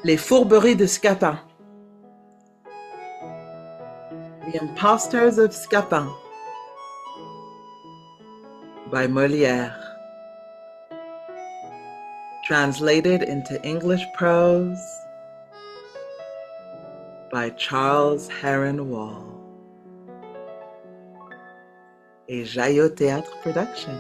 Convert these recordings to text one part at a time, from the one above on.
Les fourberies de Scapin. The Impostures of Scapin by Molière. Translated into English prose by Charles Heron Wall. A JaYo Théâtre production.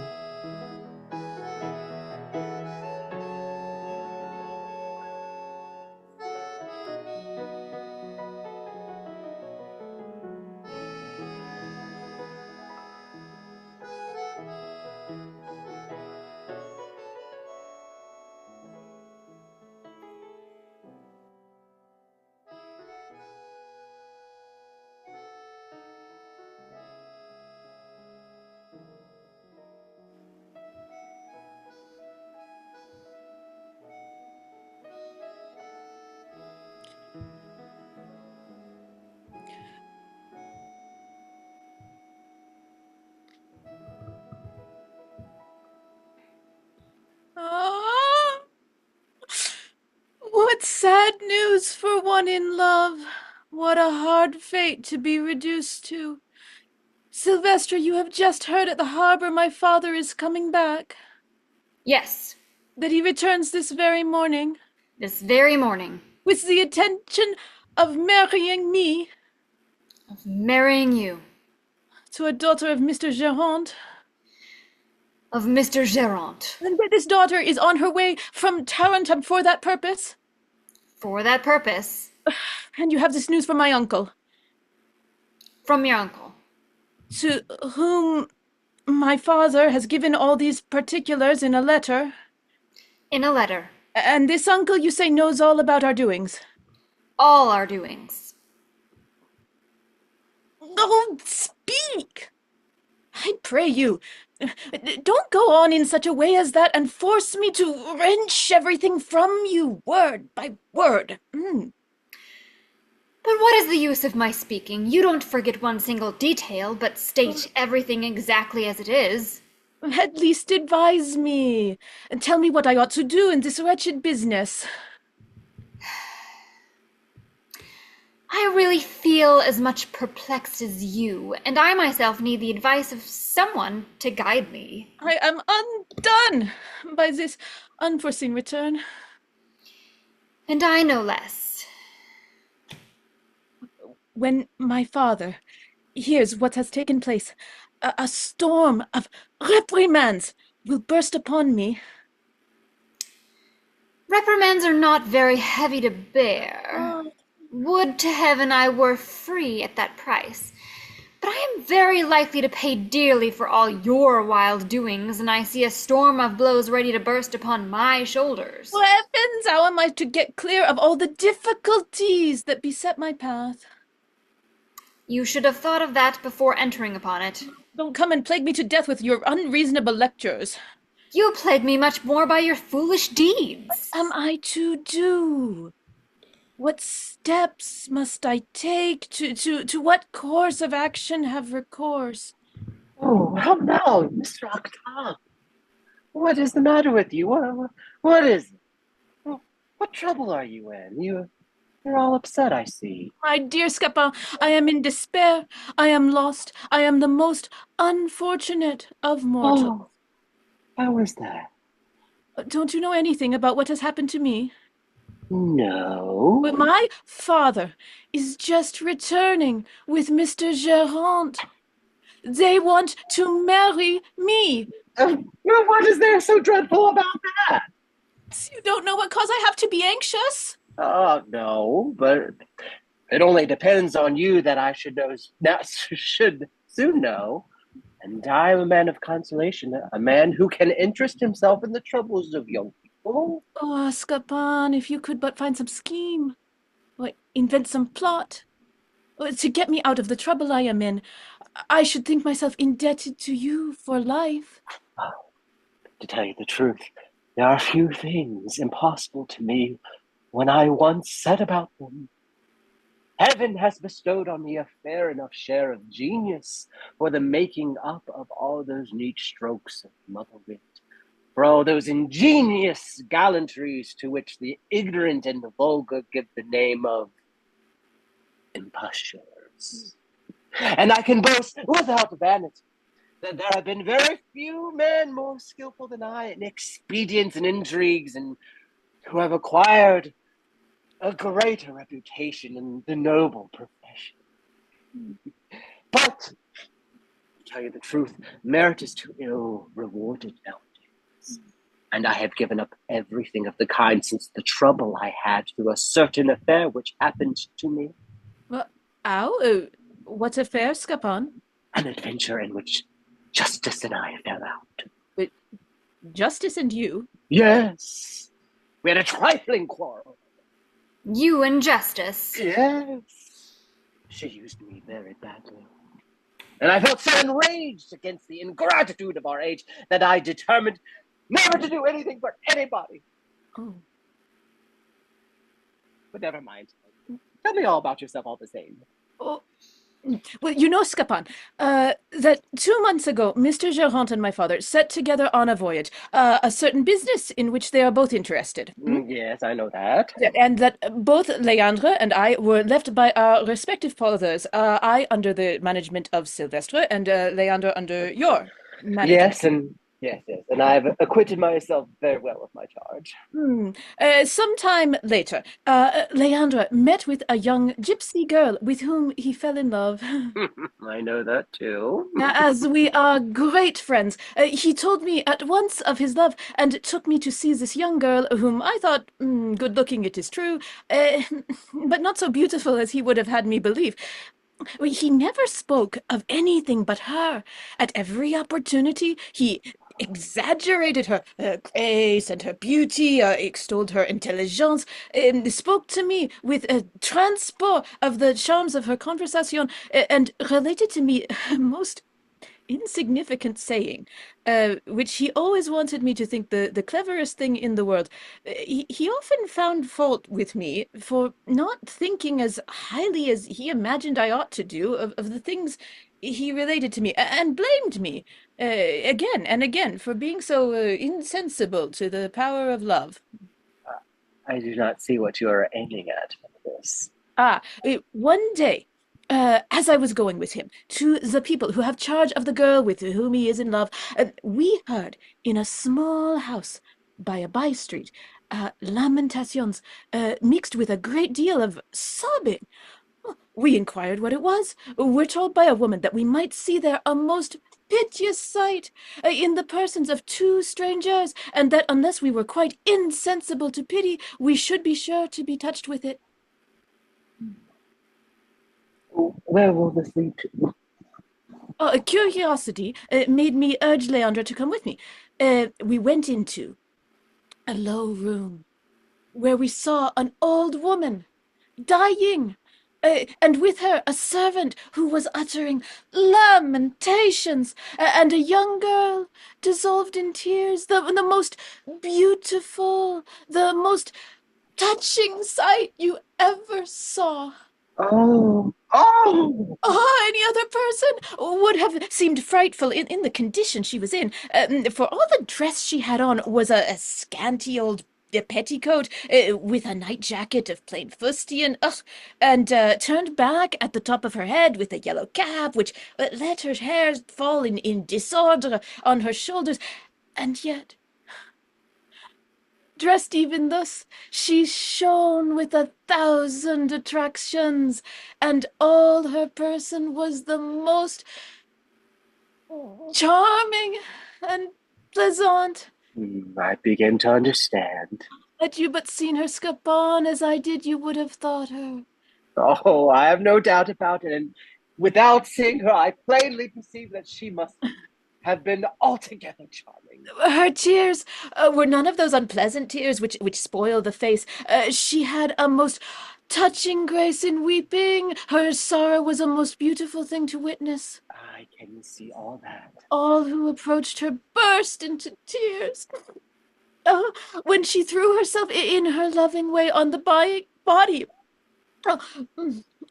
Ah, what sad news for one in love! What a hard fate to be reduced to! Sylvester, you have just heard at the harbor my father is coming back. Yes, That he returns this very morning, this very morning. with the intention of marrying me Of marrying you. to a daughter of Mr. Gerond, Of Mr. Gerant. and that this daughter is on her way from Tarentum for that purpose. For that purpose. And you have this news from my uncle, From your uncle. to whom my father has given all these particulars in a letter. In a letter. And this uncle, you say, knows all about our doings. All our doings. Oh, speak! I pray you, don't go on in such a way as that and force me to wrench everything from you, word by word. But what is the use of my speaking? You don't forget one single detail, but state everything exactly as it is. At least advise me, and tell me what I ought to do in this wretched business. I really feel as much perplexed as you, and I myself need the advice of someone to guide me. I am undone by this unforeseen return. And I no less. When my father hears what has taken place, a storm of reprimands will burst upon me. Reprimands are not very heavy to bear. Would to heaven I were free at that price. But I am very likely to pay dearly for all your wild doings, and I see a storm of blows ready to burst upon my shoulders. Heavens, how am I to get clear of all the difficulties that beset my path? You should have thought of that before entering upon it. Don't come and plague me to death with your unreasonable lectures. You plague me much more by your foolish deeds. What am I to do? What steps must I take? To what course of action have recourse? Oh, how now, Mr. Octave? What is the matter with you? What is it? What trouble are you in? You're all upset, I see. My dear Scapin, I am in despair. I am lost. I am the most unfortunate of mortals. Oh, how is that? Don't you know anything about what has happened to me? No. But my father is just returning with Mr. Gerant. They want to marry me. Well, what is there so dreadful about that? You don't know what cause I have to be anxious? No, but it only depends on you that I should know, should soon know. And I am a man of consolation, a man who can interest himself in the troubles of young people. Oh, Scapin, if you could but find some scheme, or invent some plot, to get me out of the trouble I am in, I should think myself indebted to you for life. Oh, to tell you the truth, there are few things impossible to me when I once set about them. Heaven has bestowed on me a fair enough share of genius for the making up of all those neat strokes of mother wit. for all those ingenious gallantries to which the ignorant and the vulgar give the name of impostures. And I can boast without vanity that there have been very few men more skillful than I in expedients and intrigues, and who have acquired a greater reputation in the noble profession. But, to tell you the truth, merit is too ill rewarded nowadays. And I have given up everything of the kind since the trouble I had through a certain affair which happened to me. What affair, Scapin? An adventure in which Justice and I fell out. Justice and you? Yes. We had a trifling quarrel. You and Justice? Yes. She used me very badly. And I felt so enraged against the ingratitude of our age that I determined never to do anything for anybody. Oh. But never mind. Tell me all about yourself all the same. Oh. Well, you know, Scapin, that 2 months ago, Mr. Gerant and my father set together on a voyage, a certain business in which they are both interested. Yes, I know that. And that both Leandre and I were left by our respective fathers, I under the management of Sylvestre, and Leandre under your management. Yes, and I've acquitted myself very well of my charge. Sometime later, Leandre met with a young gypsy girl with whom he fell in love. I know that too. As we are great friends, he told me at once of his love and took me to see this young girl whom I thought good-looking, it is true, but not so beautiful as he would have had me believe. He never spoke of anything but her. At every opportunity, he exaggerated her grace and her beauty, extolled her intelligence, spoke to me with a transport of the charms of her conversation, and related to me a most insignificant saying, which he always wanted me to think the cleverest thing in the world. He often found fault with me for not thinking as highly as he imagined I ought to do of the things he related to me, and blamed me again and again for being so insensible to the power of love. I do not see what you are aiming at with this. One day, as I was going with him to the people who have charge of the girl with whom he is in love, we heard in a small house by a by-street lamentations mixed with a great deal of sobbing. We inquired what it was. We're told by a woman that we might see there a most piteous sight in the persons of two strangers, and that unless we were quite insensible to pity, we should be sure to be touched with it. Where will this lead to? A curiosity made me urge Leandre to come with me. We went into a low room where we saw an old woman dying, and with her a servant who was uttering lamentations, and a young girl dissolved in tears, the most beautiful, the most touching sight you ever saw. Oh! Any other person would have seemed frightful in the condition she was in, for all the dress she had on was a scanty old petticoat with a night jacket of plain fustian, and turned back at the top of her head with a yellow cap, which let her hair fall in disorder on her shoulders, and yet, dressed even thus, she shone with 1,000 attractions, and all her person was the most charming and pleasant. I begin to understand. Had you but seen her, Scapin, as I did, you would have thought her. Oh, I have no doubt about it, and without seeing her, I plainly perceive that she must have been altogether charming. Her tears were none of those unpleasant tears which spoil the face. She had a most touching grace in weeping. Her sorrow was a most beautiful thing to witness. I can see all that. All who approached her burst into tears. When she threw herself in her loving way on the body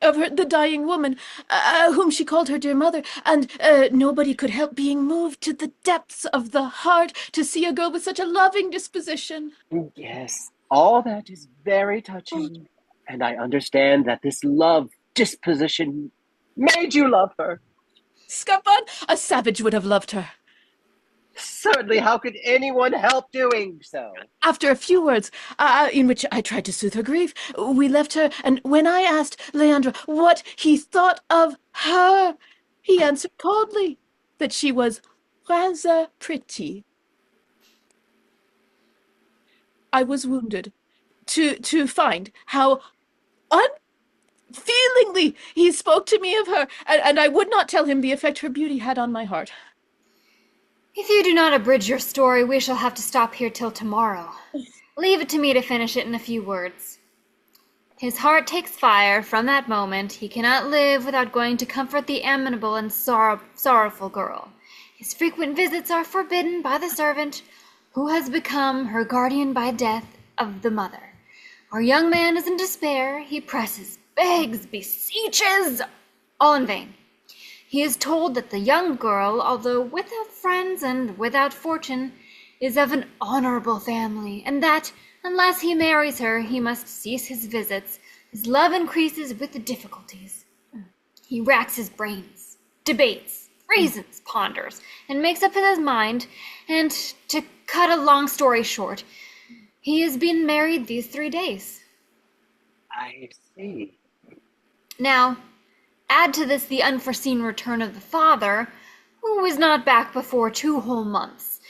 Of her, the dying woman, whom she called her dear mother, and nobody could help being moved to the depths of the heart to see a girl with such a loving disposition. Yes, all that is very touching, and I understand that this love disposition made you love her. Scapin, a savage would have loved her. Certainly, how could anyone help doing so? After a few words, in which I tried to soothe her grief, we left her, and when I asked Leandro what he thought of her, he answered coldly that she was rather pretty. I was wounded to find how unfeelingly he spoke to me of her, and I would not tell him the effect her beauty had on my heart. If you do not abridge your story, we shall have to stop here till tomorrow. Leave it to me to finish it in a few words. His heart takes fire. From that moment, he cannot live without going to comfort the amiable and sorrowful girl. His frequent visits are forbidden by the servant, who has become her guardian by death of the mother. Our young man is in despair. He presses, begs, beseeches, all in vain. He is told that the young girl, although without friends and without fortune, is of an honorable family, and that, unless he marries her, he must cease his visits. His love increases with the difficulties. He racks his brains, debates, reasons, ponders, and makes up in his mind, and, to cut a long story short, he has been married these 3 days. I see. Now, add to this the unforeseen return of the father, who was not back before 2 whole months,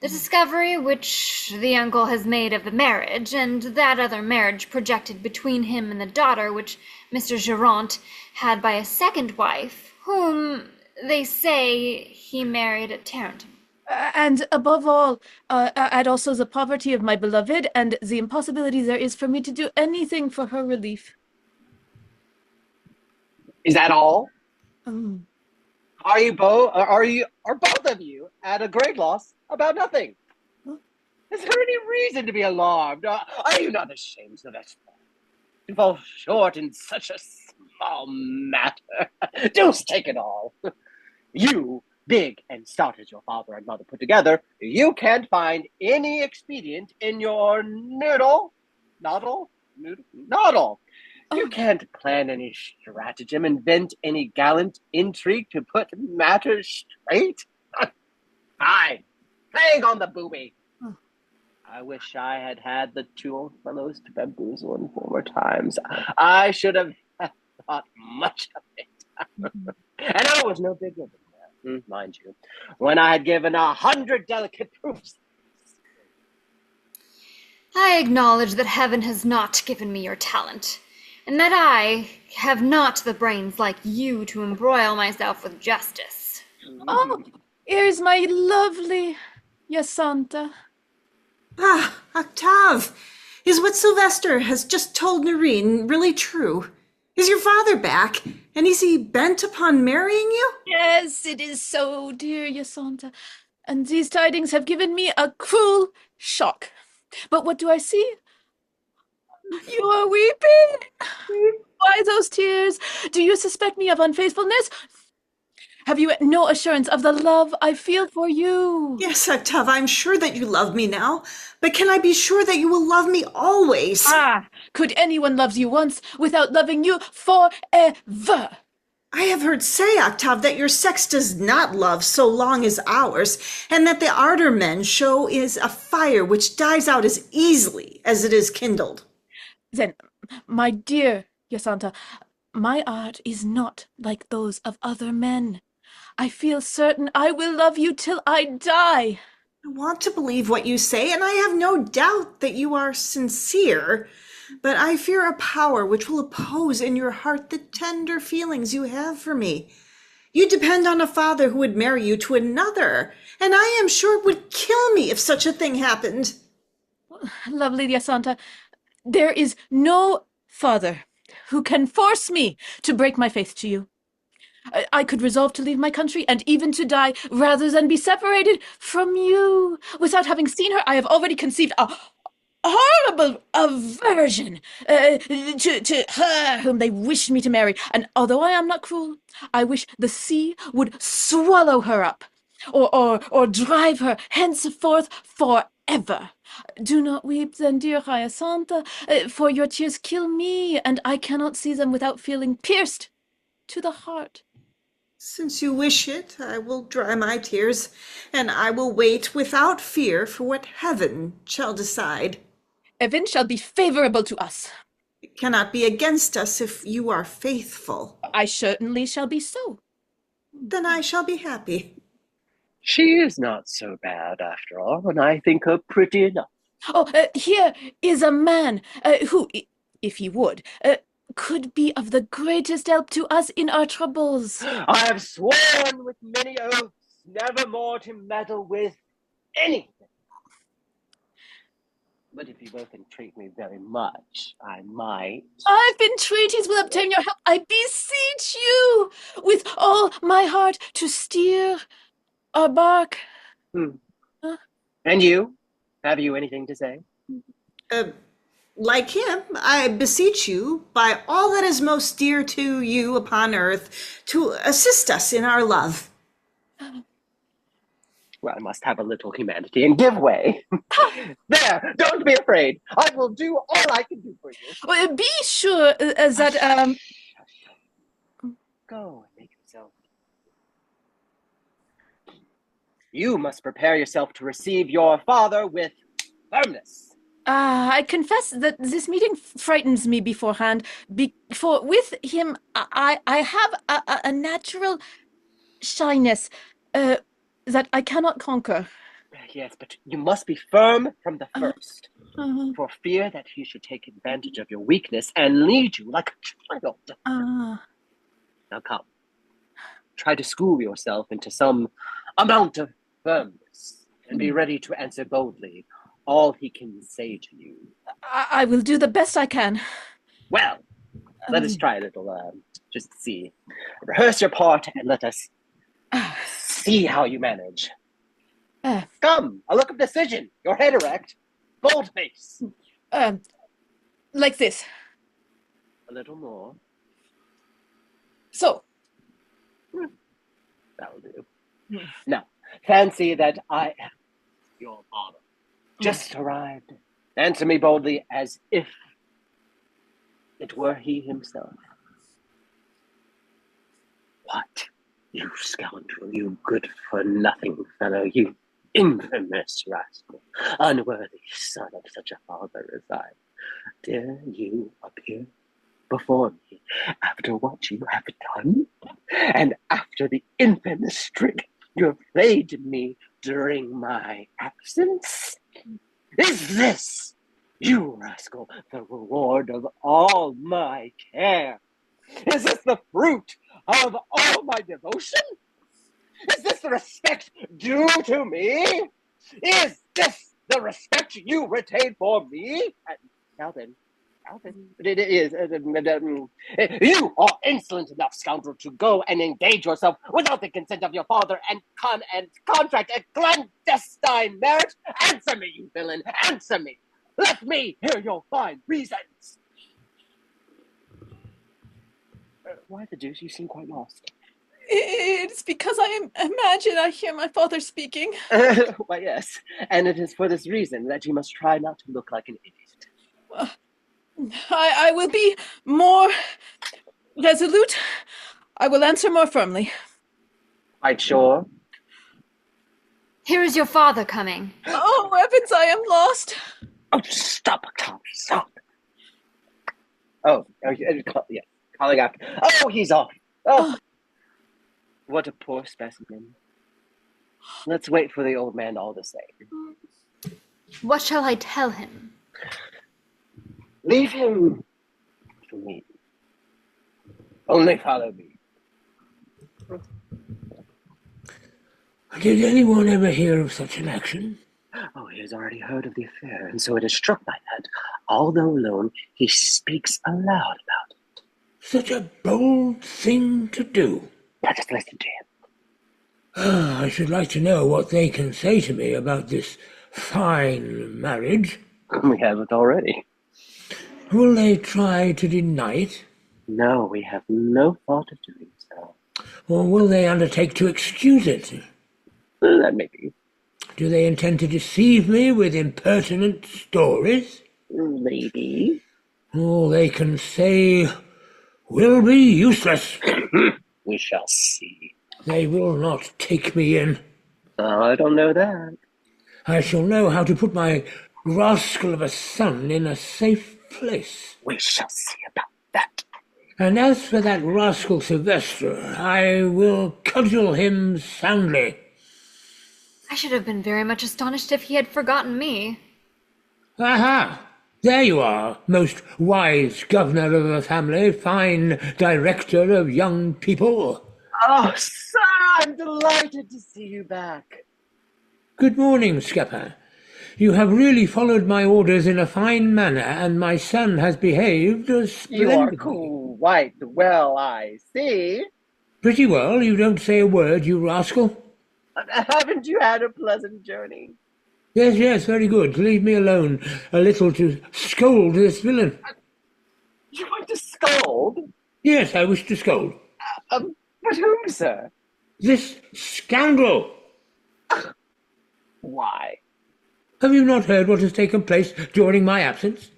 the discovery which the uncle has made of the marriage, and that other marriage projected between him and the daughter which Mr. Girant had by a second wife, whom, they say, he married at Tarentum. And above all, add also the poverty of my beloved, and the impossibility there is for me to do anything for her relief. Is that all? Mm. Are both of you at a great loss about nothing? Is there any reason to be alarmed? Are you not ashamed, Sylvester, to fall short in such a small matter? Deuce take it all. You, big and stout as your father and mother put together, you can't find any expedient in your noodle. You can't plan any stratagem, invent any gallant intrigue to put matters straight. Fine, plague on the booby. I wish I had had the 2 old fellows to bamboozle in former times. I should have thought much of it. And I was no bigger than that, mind you, when I had given 100 delicate proofs. I acknowledge that heaven has not given me your talent, and that I have not the brains like you to embroil myself with justice. Oh, here's my lovely Jacinta. Ah, Octave, is what Sylvester has just told Noreen really true? Is your father back, and is he bent upon marrying you? Yes, it is so, dear Jacinta, and these tidings have given me a cruel shock. But what do I see? You are weeping. Why those tears? Do you suspect me of unfaithfulness? Have you no assurance of the love I feel for you? Yes, Octave, I'm sure that you love me now, but can I be sure that you will love me always? Could anyone love you once without loving you forever? I have heard say, Octave, that your sex does not love so long as ours, and that the ardor men show is a fire which dies out as easily as it is kindled. Then, my dear Jacinta, my art is not like those of other men. I feel certain I will love you till I die. I want to believe what you say, and I have no doubt that you are sincere, but I fear a power which will oppose in your heart the tender feelings you have for me. You depend on a father who would marry you to another, and I am sure it would kill me if such a thing happened. Lovely Jacinta, there is no father who can force me to break my faith to you. I could resolve to leave my country and even to die rather than be separated from you. Without having seen her, I have already conceived a horrible aversion to her whom they wished me to marry, and although I am not cruel, I wish the sea would swallow her up, or drive her henceforth forever. Do not weep then, dear Hyacinth, for your tears kill me, and I cannot see them without feeling pierced to the heart. Since you wish it, I will dry my tears, and I will wait without fear for what heaven shall decide. Heaven shall be favorable to us. It cannot be against us if you are faithful. I certainly shall be so. Then I shall be happy. She is not so bad after all, and I think her pretty enough. Oh, here is a man who, if he would, could be of the greatest help to us in our troubles. I have sworn with many oaths never more to meddle with anything. But if you both entreat me very much, I might. If entreaties will obtain your help, I beseech you, with all my heart, to steer our bark. And you? Have you anything to say? Like him, I beseech you, by all that is most dear to you upon earth, to assist us in our love. Well, I must have a little humanity and give way. There, don't be afraid. I will do all I can do for you. Well, be sure that Go and make yourself. You must prepare yourself to receive your father with firmness. I confess that this meeting frightens me beforehand. For with him, I have a natural shyness that I cannot conquer. Yes, but you must be firm from the first, for fear that he should take advantage of your weakness and lead you like a child. Now come, try to school yourself into some amount of firmness, and be ready to answer boldly all he can say to you. I will do the best I can. Well, let us try a little, just see. Rehearse your part and let us see how you manage. Come, a look of decision, your head erect, bold face. Like this. A little more. So. That'll do. Now, fancy that I am your father. Just arrived. Answer me boldly as if it were he himself. What? You scoundrel, you good-for-nothing fellow, you infamous rascal, unworthy son of such a father as I. Dare you appear before me after what you have done, and after the infamous trick you have played me during my absence? Is this, you rascal, the reward of all my care? Is this the fruit of all my devotion? Is this the respect due to me? Is this the respect you retain for me? Calvin, it is. You are insolent enough, scoundrel, to go and engage yourself without the consent of your father and contract a clandestine marriage. Answer me, you villain! Answer me! Let me hear your fine reasons. Why the deuce? You seem quite lost. It's because I imagine I hear my father speaking. Why, yes. And it is for this reason that you must try not to look like an idiot. I will be more resolute. I will answer more firmly. Quite sure? Here is your father coming. Oh, heavens, I am lost. Oh, stop, Tom, stop. Oh, yes, calling after. Oh, he's off. Oh, what a poor specimen. Let's wait for the old man all the same. What shall I tell him? Leave him to me. Only follow me. Did anyone ever hear of such an action? Oh, he has already heard of the affair, and so it has struck my head. Although alone, he speaks aloud about it. Such a bold thing to do. Now just listen to him. I should like to know what they can say to me about this fine marriage. We have it already. Will they try to deny it? No, we have no thought of doing so. Or will they undertake to excuse it? That may be. Do they intend to deceive me with impertinent stories? Maybe. All they can say will be useless. We shall see. They will not take me in. Oh, I don't know that. I shall know how to put my rascal of a son in a safe place. We shall see about that. And as for that rascal Sylvester, I will cudgel him soundly. I should have been very much astonished if he had forgotten me. Aha! There you are, most wise governor of a family, fine director of young people. Oh, sir, I'm delighted to see you back. Good morning, Scapin. You have really followed my orders in a fine manner, and my son has behaved splendidly. You are quite well, I see. Pretty well. You don't say a word, you rascal. Haven't you had a pleasant journey? Yes, very good. Leave me alone a little to scold this villain. You want to scold? Yes, I wish to scold. But whom, sir? This scoundrel! Why? Have you not heard what has taken place during my absence?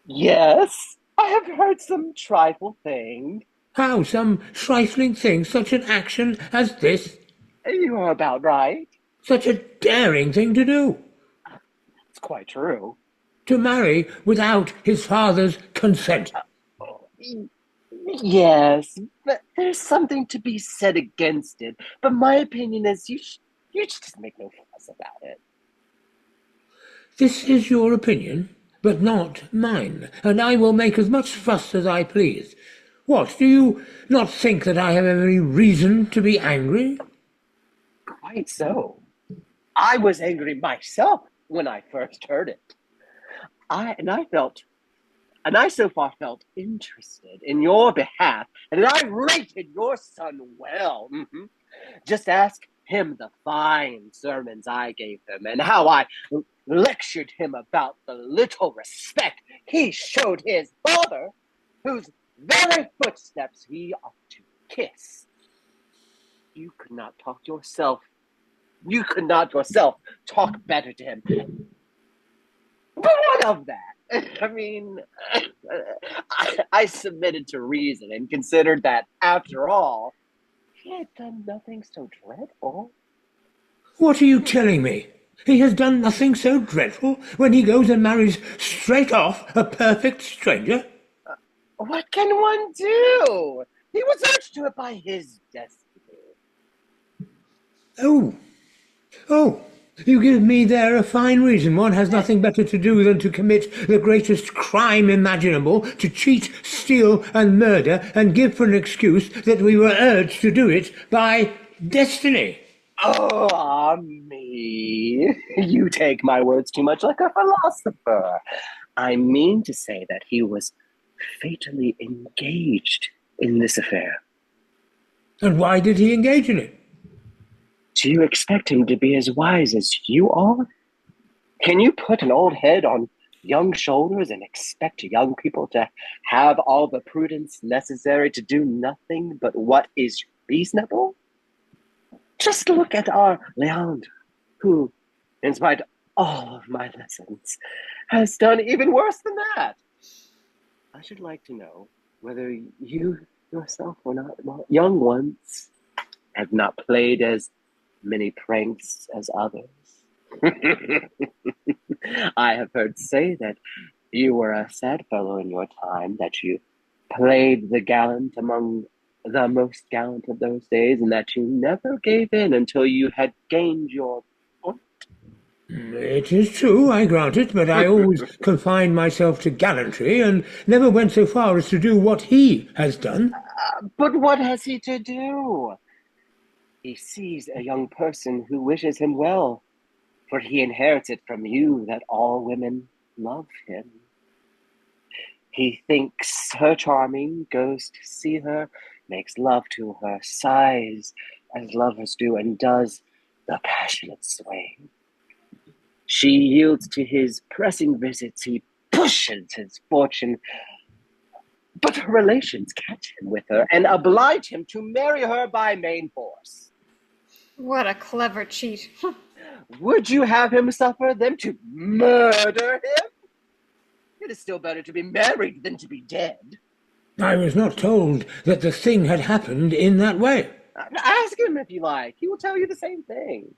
Yes, I have heard some trifle thing. How? Some trifling thing, such an action as this? You are about right. Such a daring thing to do. It's quite true. To marry without his father's consent. Yes, but there's something to be said against it. But my opinion is you should just make no fuss about it. This is your opinion, but not mine, and I will make as much fuss as I please. What, do you not think that I have every reason to be angry? Quite so. I was angry myself when I first heard it. I so far felt interested in your behalf, and I rated your son well. Just ask him the fine sermons I gave him, and how I lectured him about the little respect he showed his father, whose very footsteps he ought to kiss. You could not yourself talk better to him. But what of that? I mean, I submitted to reason and considered that, after all, he had done nothing so dreadful. What are you telling me? He has done nothing so dreadful when he goes and marries straight off a perfect stranger? What can one do? He was urged to it by his destiny. Oh, you give me there a fine reason. One has nothing better to do than to commit the greatest crime imaginable, to cheat, steal, and murder, and give for an excuse that we were urged to do it by destiny. Oh, me. You take my words too much like a philosopher. I mean to say that he was fatally engaged in this affair. And why did he engage in it? Do you expect him to be as wise as you are? Can you put an old head on young shoulders and expect young people to have all the prudence necessary to do nothing but what is reasonable? Just look at our Leandre, who, in spite of all of my lessons, has done even worse than that. I should like to know whether you yourself were not young once, have not played as many pranks as others. I have heard say that you were a sad fellow in your time, that you played the gallant among the most gallant of those days, and that you never gave in until you had gained your point. It is true, I grant it, but I always confined myself to gallantry, and never went so far as to do what he has done. But what has he to do? He sees a young person who wishes him well, for he inherits it from you that all women love him. He thinks her charming, goes to see her, makes love to her, sighs as lovers do, and does the passionate sway. She yields to his pressing visits. He pushes his fortune. But her relations catch him with her and oblige him to marry her by main force. What a clever cheat. Would you have him suffer them to murder him? It is still better to be married than to be dead. I was not told that the thing had happened in that way. Ask him if you like. He will tell you the same thing.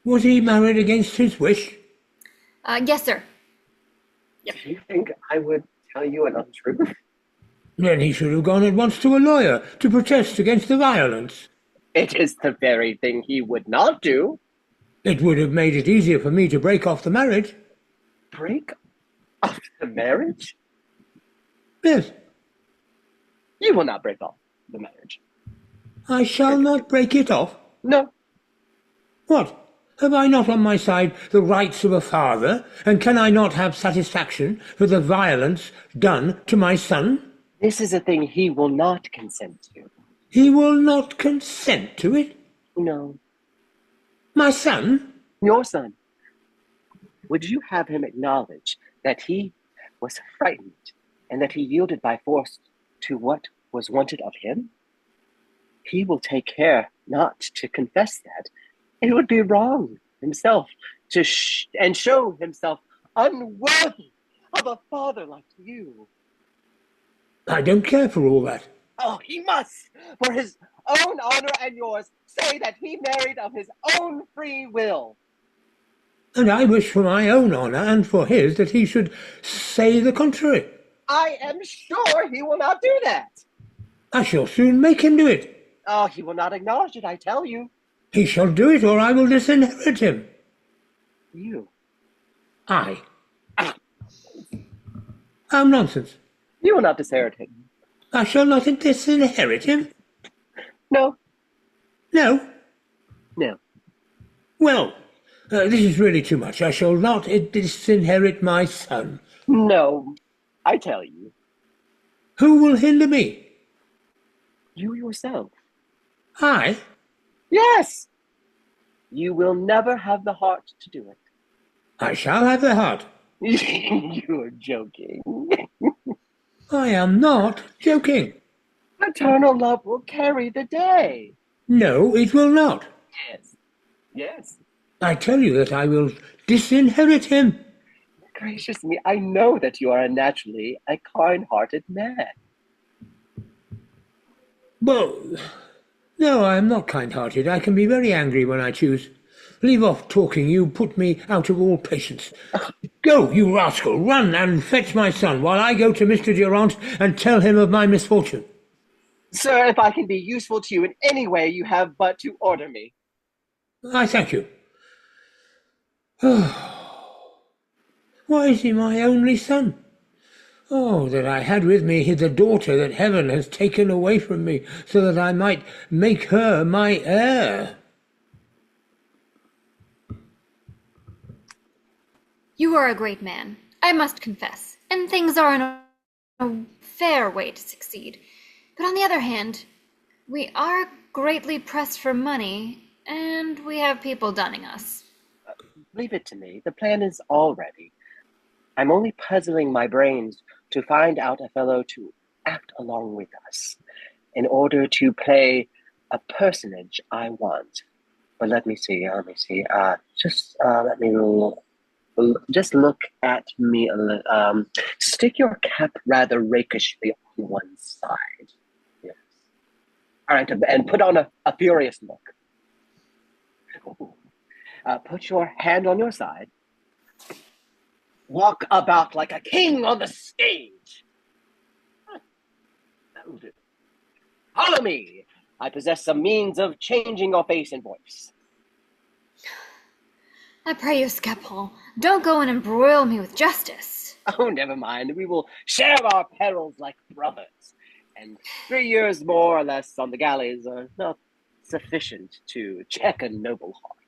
Was he married against his wish? Yes, sir. Do you think I would tell you an untruth? Then he should have gone at once to a lawyer to protest against the violence. It is the very thing he would not do. It would have made it easier for me to break off the marriage. Break off the marriage? Yes. You will not break off the marriage. I shall not break it off. No. What? Have I not on my side the rights of a father, and can I not have satisfaction for the violence done to my son? This is a thing he will not consent to. He will not consent to it? No. My son? Your son. Would you have him acknowledge that he was frightened and that he yielded by force to what was wanted of him? He will take care not to confess that. It would be wrong himself to show himself unworthy of a father like you. I don't care for all that. Oh, he must, for his own honor and yours, say that he married of his own free will. And I wish for my own honor and for his that he should say the contrary. I am sure he will not do that. I shall soon make him do it. Oh, he will not acknowledge it, I tell you. He shall do it, or I will disinherit him. You? I? How nonsense. You will not disinherit him. I shall not disinherit him? No. No? No. Well, this is really too much. I shall not disinherit my son. No, I tell you. Who will hinder me? You yourself. I? Yes! You will never have the heart to do it. I shall have the heart. You're joking. I am not joking. Maternal love will carry the day. No, it will not. Yes. Yes. I tell you that I will disinherit him. Gracious me, I know that you are naturally a kind-hearted man. Well, no, I am not kind-hearted. I can be very angry when I choose. Leave off talking. You put me out of all patience. Go, you rascal, run and fetch my son while I go to Mr. Durant and tell him of my misfortune. Sir, if I can be useful to you in any way, you have but to order me. I thank you. Why is he my only son? Oh, that I had with me the daughter that heaven has taken away from me, so that I might make her my heir. You are a great man, I must confess, and things are in a fair way to succeed. But on the other hand, we are greatly pressed for money, and we have people dunning us. Leave it to me. The plan is all ready. I'm only puzzling my brains to find out a fellow to act along with us in order to play a personage I want. But let me see. Just look at me. Stick your cap rather rakishly on one side. Yes. All right, and put on a furious look. Put your hand on your side. Walk about like a king on the stage. That will do. Follow me. I possess some means of changing your face and voice. I pray you, Scapin, don't go and embroil me with justice. Oh, never mind. We will share our perils like brothers. And 3 years more or less on the galleys are not sufficient to check a noble heart.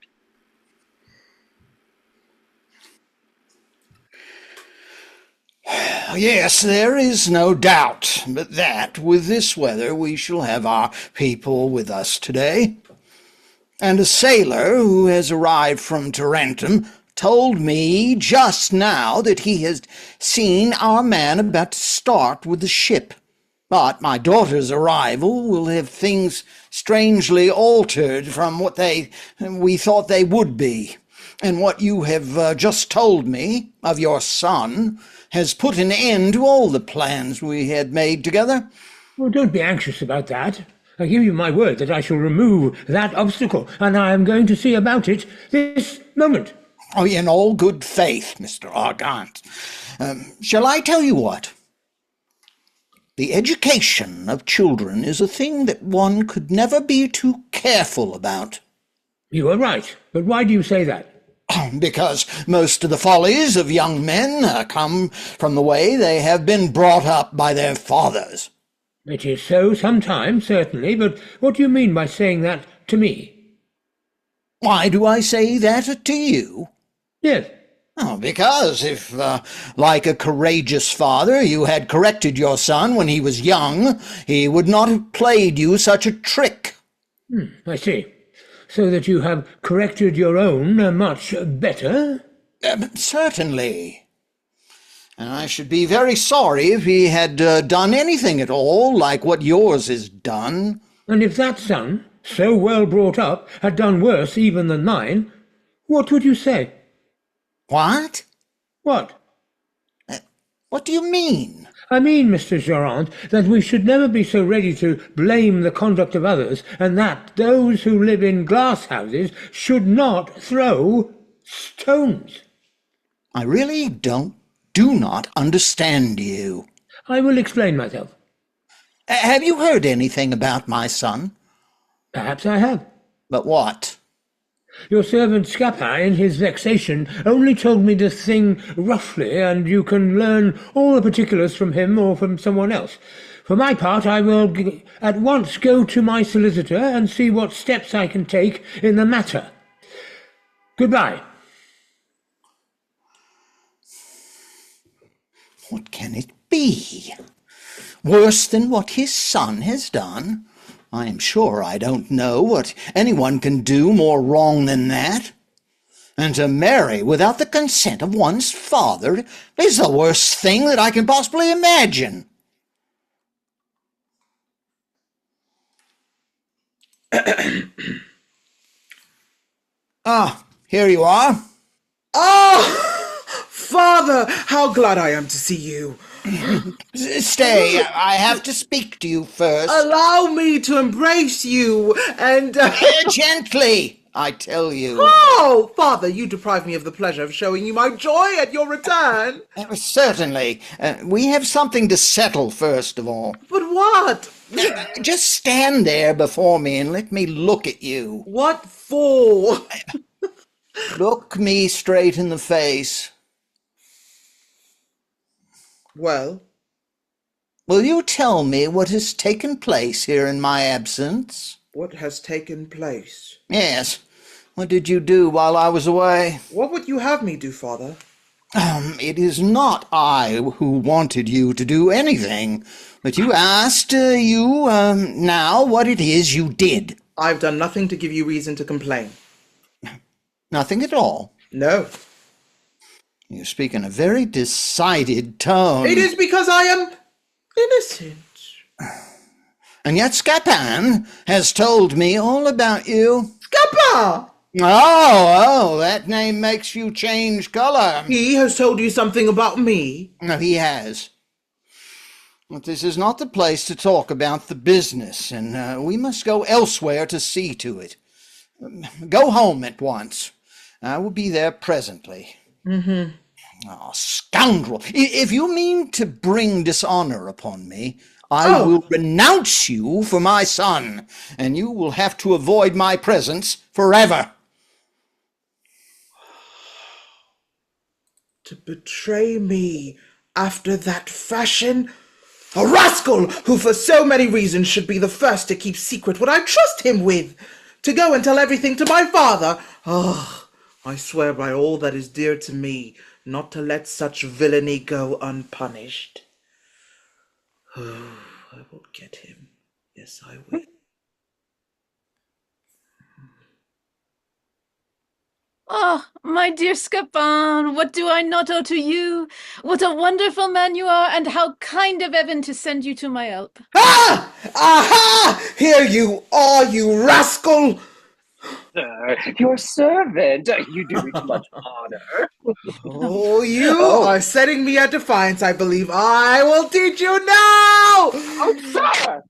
Yes, there is no doubt but that with this weather we shall have our people with us today. And a sailor who has arrived from Tarentum told me just now that he has seen our man about to start with the ship. But my daughter's arrival will have things strangely altered from what we thought they would be. And what you have just told me of your son has put an end to all the plans we had made together. Well, don't be anxious about that. I give you my word that I shall remove that obstacle, and I am going to see about it this moment. Oh, in all good faith, Mr. Argant. Shall I tell you what? The education of children is a thing that one could never be too careful about. You are right, but why do you say that? Because most of the follies of young men come from the way they have been brought up by their fathers. It is so sometimes, certainly, but what do you mean by saying that to me? Why do I say that to you? Yes. Oh, because if, like a courageous father, you had corrected your son when he was young, he would not have played you such a trick. I see. So that you have corrected your own much better? Certainly. And I should be very sorry if he had done anything at all like what yours has done. And if that son, so well brought up, had done worse even than mine, what would you say? What? What? What do you mean? I mean, Mr. Gérard, that we should never be so ready to blame the conduct of others, and that those who live in glass houses should not throw stones. I really do not understand you. I will explain myself. Have you heard anything about my son? Perhaps I have. But what? Your servant Scapin, in his vexation, only told me the thing roughly, and you can learn all the particulars from him or from someone else. For my part, I will at once go to my solicitor and see what steps I can take in the matter. Goodbye. What can it be? Worse than what his son has done? I am sure I don't know what anyone can do more wrong than that. And to marry without the consent of one's father is the worst thing that I can possibly imagine. Here you are. Oh, Father, how glad I am to see you. Stay, I have to speak to you first. Allow me to embrace you and... Gently, I tell you. Oh, Father, you deprive me of the pleasure of showing you my joy at your return. Certainly. We have something to settle first of all. But what? Just stand there before me and let me look at you. What for? Look me straight in the face. Well? Will you tell me what has taken place here in my absence? What has taken place? Yes. What did you do while I was away? What would you have me do, Father? It is not I who wanted you to do anything, but you asked now what it is you did. I've done nothing to give you reason to complain. Nothing at all? No. You speak in a very decided tone. It is because I am innocent. And yet Scapin has told me all about you. Scapin! Oh, that name makes you change color. He has told you something about me? No, he has. But this is not the place to talk about the business, and we must go elsewhere to see to it. Go home at once. I will be there presently. Mm-hmm. Oh, scoundrel! If you mean to bring dishonor upon me, I will renounce you for my son, and you will have to avoid my presence forever. To betray me after that fashion? A rascal who for so many reasons should be the first to keep secret what I trust him with. To go and tell everything to my father. Oh, I swear by all that is dear to me not to let such villainy go unpunished. Oh, I will get him. Yes, I will. Ah, my dear Scapin, what do I not owe to you? What a wonderful man you are, and how kind of Evan to send you to my help. Ah! Aha! Here you are, you rascal! Sir, your servant. You do me too much honor. Oh, you Oh, are setting me at defiance, I believe. I will teach you now! oh, sir!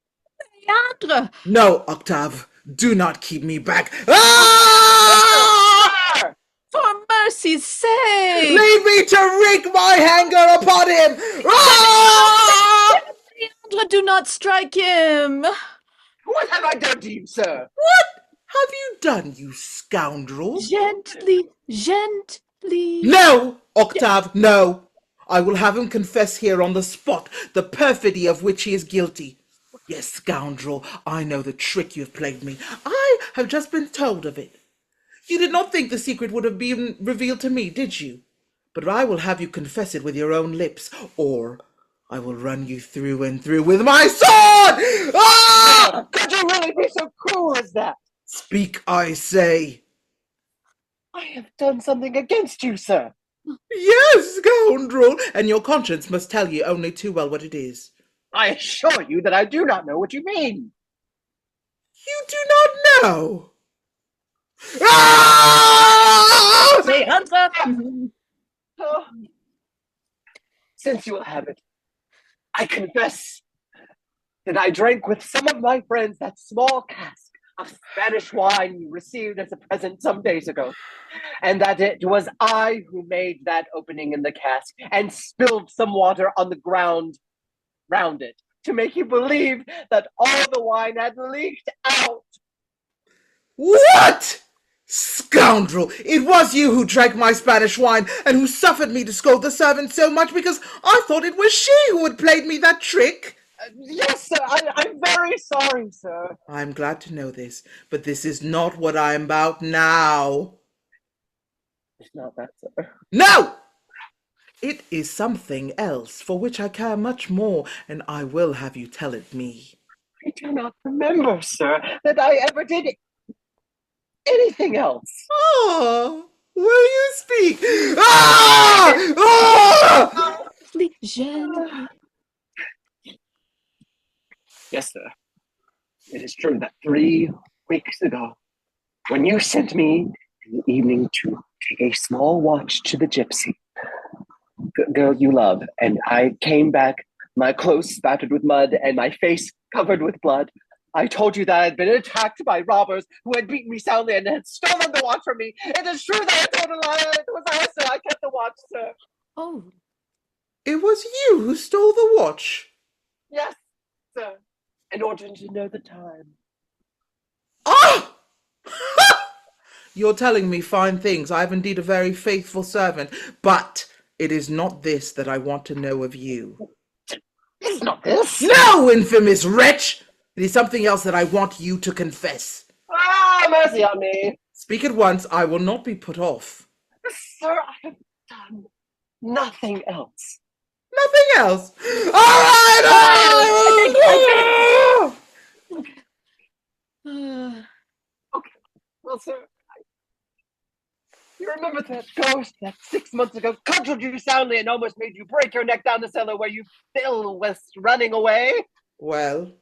Leandre! No, Octave, do not keep me back. Ah! Sir! For mercy's sake! Leave me to wreak my anger upon him! Ah! Leandre, do not strike him! What have I done to you, sir? What have you done, you scoundrel? Gently, gently. No, Octave, no. I will have him confess here on the spot the perfidy of which he is guilty. Yes, scoundrel, I know the trick you have played me. I have just been told of it. You did not think the secret would have been revealed to me, did you? But I will have you confess it with your own lips, or I will run you through and through with my sword! Ah! Could you really be so cruel as that? Speak, I say. I have done something against you, sir. Yes, scoundrel, and your conscience must tell you only too well what it is. I assure you that I do not know what you mean. You do not know. Ah! Leandre! Oh, since you will have it, I confess that I drank with some of my friends that small cask of Spanish wine you received as a present some days ago, and that it was I who made that opening in the cask and spilled some water on the ground round it to make you believe that all the wine had leaked out. What? Scoundrel! It was you who drank my Spanish wine and who suffered me to scold the servant so much because I thought it was she who had played me that trick. Yes, sir, I'm very sorry, sir. I'm glad to know this, but this is not what I am about now. It's not that, sir. No! It is something else for which I care much more, and I will have you tell it me. I do not remember, sir, that I ever did anything else. Oh, will you speak? Ah! Ah! Gently, gently. Yes, sir. It is true that 3 weeks ago, when you sent me in the evening to take a small watch to the gypsy girl you love, and I came back, my clothes spattered with mud and my face covered with blood, I told you that I had been attacked by robbers who had beaten me soundly and had stolen the watch from me. It is true that I told a lie. It was I, sir. I kept the watch, sir. Oh, It was you who stole the watch. Yes, sir. In order to know the time. Ah! You're telling me fine things. I have indeed a very faithful servant, but it is not this that I want to know of you. It's not this. No, infamous wretch! It is something else that I want you to confess. Ah, mercy on me. Speak at once. I will not be put off. Sir, I have done nothing else. Nothing else. All right! Okay, well, sir, you remember that ghost that 6 months ago cudgeled you soundly and almost made you break your neck down the cellar where you fell was running away? Well,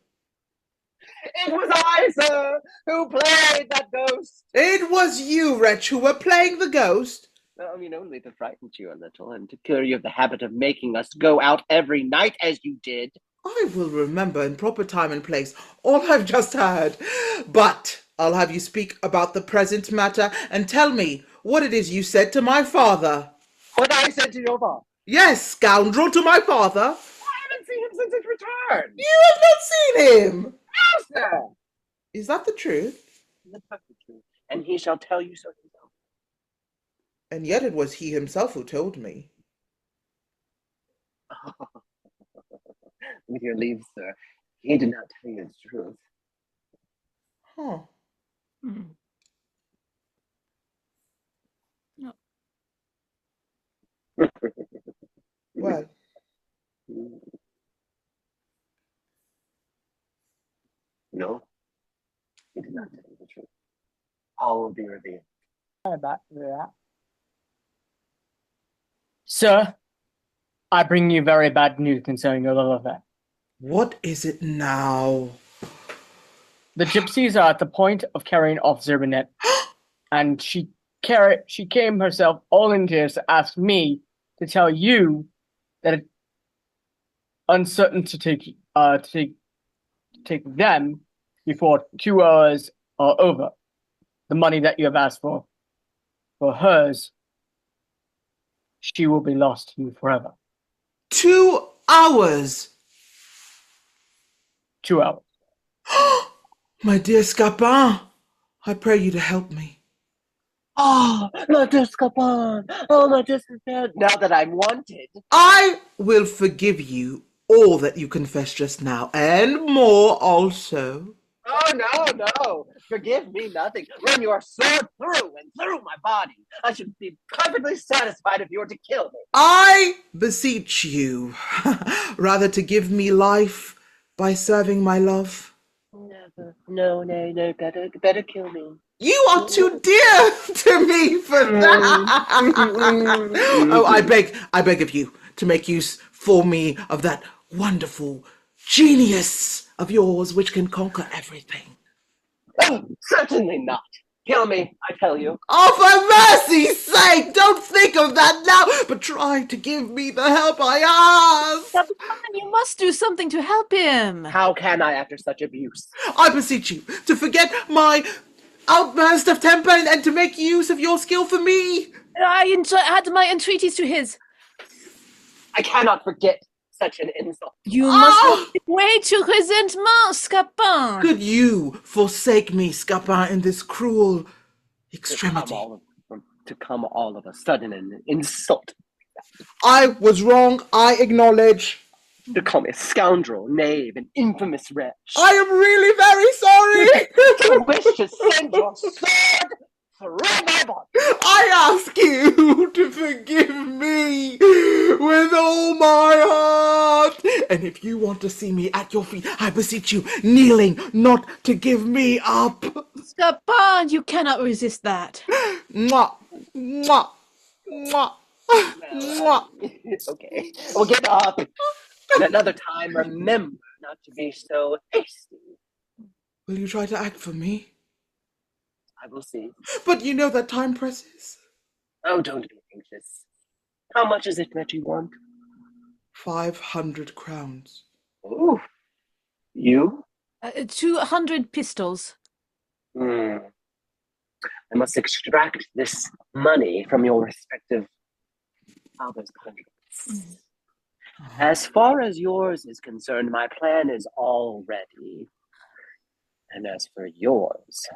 It was I, sir, who played that ghost. it was you, wretch, who were playing the ghost. I mean, only to frighten you a little and to cure you of the habit of making us go out every night as you did. I will remember in proper time and place all I've just heard. But I'll have you speak about the present matter and tell me what it is you said to my father. What I said to your father. Yes, scoundrel, to my father. I haven't seen him since his return. You have not seen him. No, sir. Is that the truth? That's perfectly true. And he shall tell you so himself. And yet it was he himself who told me. With your leave, sir, he did not tell you the truth. Huh. hmm. No. Well, No, he did not tell you the truth. All will be revealed about that. Sir, I bring you very bad news concerning your love affair. What is it now? The gypsies are at the point of carrying off Zerbinette, and she came herself all in tears to ask me to tell you that it's uncertain to take them before 2 hours are over. The money that you have asked for hers, she will be lost to you forever. 2 hours. 2 hours. My dear Scapin, I pray you to help me. Oh, my dear Scapin. Oh, my dear Scapin. Now that I'm wanted. I will forgive you all that you confessed just now, and more also. Oh, no. Forgive me nothing. Run your sword through and through my body. I should be perfectly satisfied if you were to kill me. I beseech you, rather to give me life by serving my love. Never. No, better kill me. You are too dear to me for that. Oh, I beg of you to make use for me of that wonderful genius of yours which can conquer everything. Oh, certainly not. Kill me, I tell you. Oh, for mercy's sake, don't think of that now, but try to give me the help I ask. Scapin, you must do something to help him. How can I after such abuse? I beseech you to forget my outburst of temper and to make use of your skill for me. I add my entreaties to his. I cannot forget such an insult. You must not give way to resentment, Scapin. Could you forsake me, Scapin, in this cruel extremity? To come all of a sudden and insult. I was wrong, I acknowledge. To call me a scoundrel, knave, and infamous wretch. I am really very sorry. To wish to send your sword through my body. I ask you to forgive me with all my heart. And if you want to see me at your feet, I beseech you, kneeling, not to give me up. Scapin, you cannot resist that. Mwah, mwah, mwah, mwah. Okay, well, get up. And another time, remember not to be so hasty. Will you try to act for me? I will see. But you know that time presses. Oh, don't be anxious. How much is it that you want? 500 crowns. Ooh. You? 200 pistols. I must extract this money from your respective father's countries. As far as yours is concerned, my plan is all ready. And as for yours,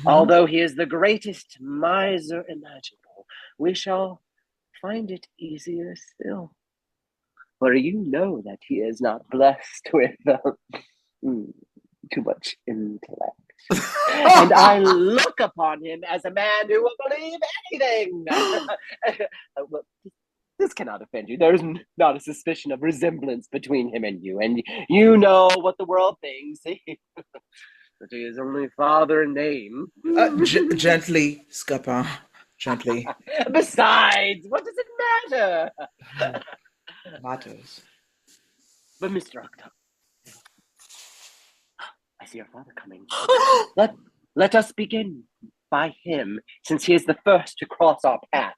although he is the greatest miser imaginable, we shall find it easier still. For you know that he is not blessed with too much intellect. And I look upon him as a man who will believe anything. Well, this cannot offend you. There is not a suspicion of resemblance between him and you know what the world thinks. That he is only father in name. Gently, Scapin, gently. Besides, what does it matter? Matters. But Mr. Octo, I see your father coming. Let us begin by him, since he is the first to cross our path.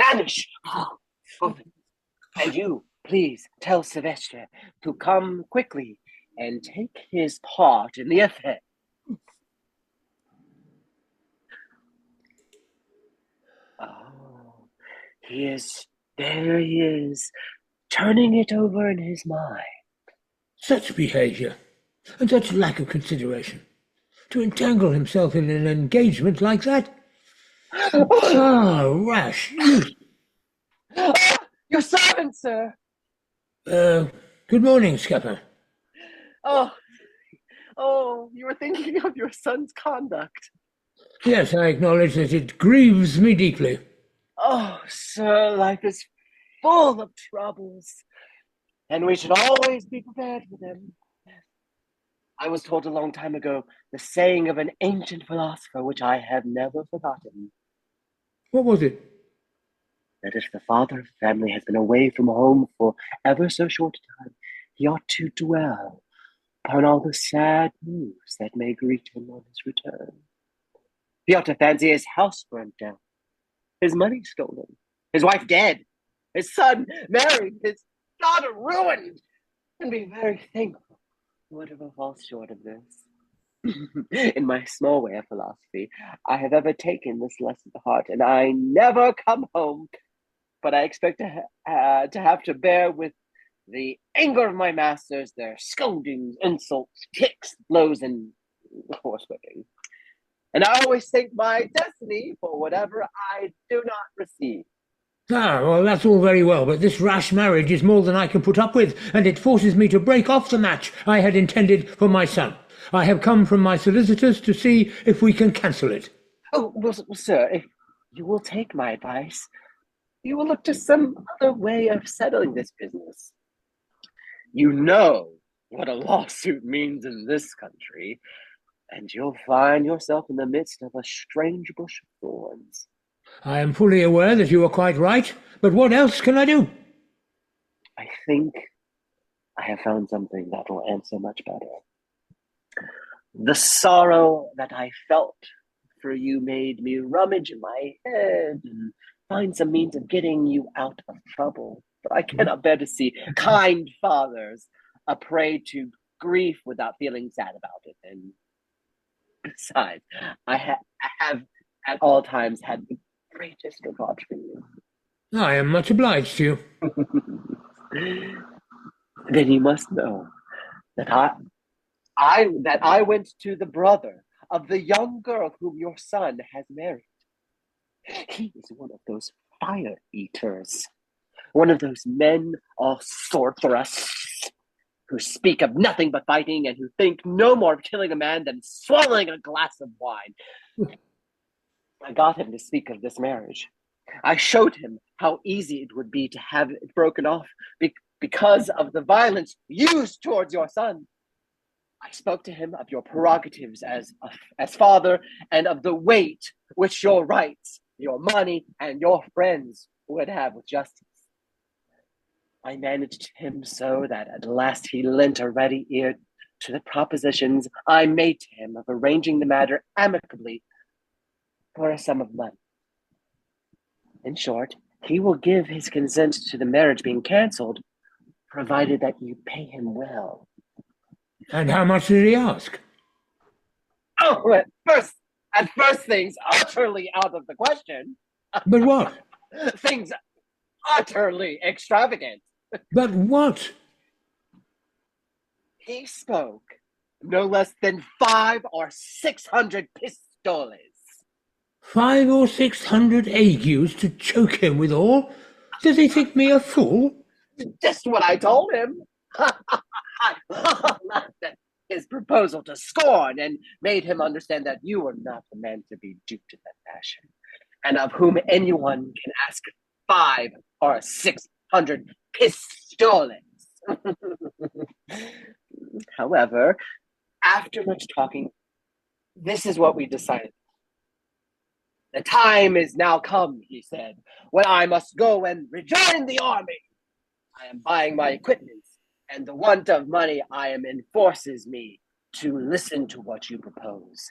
Vanish! And you, please tell Sylvester to come quickly and take his part in the affair. Oh, there he is, turning it over in his mind. Such behaviour, and such lack of consideration. To entangle himself in an engagement like that? Rash youth. Your servant, sir. Good morning, Scapin. Oh, you were thinking of your son's conduct. Yes, I acknowledge that it grieves me deeply. Oh, sir, life is full of troubles, and we should always be prepared for them. I was told a long time ago the saying of an ancient philosopher, which I have never forgotten. What was it? That if the father of the family has been away from home for ever so short a time, he ought to dwell upon all the sad news that may greet him on his return. He ought to fancy his house burnt down, his money stolen, his wife dead, his son married, his daughter ruined, and be very thankful for whatever falls short of this. In my small way of philosophy, I have ever taken this lesson to heart, and I never come home, but I expect to have to bear with the anger of my masters, their scoldings, insults, kicks, blows, and horsewhipping. And I always thank my destiny for whatever I do not receive. Ah, well, that's all very well, but this rash marriage is more than I can put up with, and it forces me to break off the match I had intended for my son. I have come from my solicitors to see if we can cancel it. Oh, well, sir, if you will take my advice, you will look to some other way of settling this business. You know what a lawsuit means in this country, and you'll find yourself in the midst of a strange bush of thorns. I am fully aware that you are quite right, but what else can I do? I think I have found something that will answer much better. The sorrow that I felt for you made me rummage in my head and find some means of getting you out of trouble. But I cannot bear to see kind fathers a prey to grief without feeling sad about it. And besides, I have at all times had the greatest regard for you. I am much obliged to you. Then you must know that I went to the brother of the young girl whom your son has married. He is one of those fire eaters, one of those men all sorcerers who speak of nothing but fighting and who think no more of killing a man than swallowing a glass of wine. I got him to speak of this marriage. I showed him how easy it would be to have it broken off because of the violence used towards your son. I spoke to him of your prerogatives as father and of the weight which your rights, your money, and your friends would have with justice. I managed him so that at last he lent a ready ear to the propositions I made to him of arranging the matter amicably for a sum of money. In short, he will give his consent to the marriage being cancelled, provided that you pay him well. And how much did he ask? Oh, at first things utterly out of the question. But what? Things utterly extravagant. But what? He spoke no less than 500 or 600 pistoles. 500 or 600 agues to choke him withal? Does he think me a fool? Just what I told him. I laughed at his proposal to scorn and made him understand that you were not the man to be duped in that fashion, and of whom anyone can ask 500 or 600 pistoles. However, after much talking, this is what we decided. The time is now come, he said, when I must go and rejoin the army. I am buying my equipment, and the want of money I am in forces me to listen to what you propose.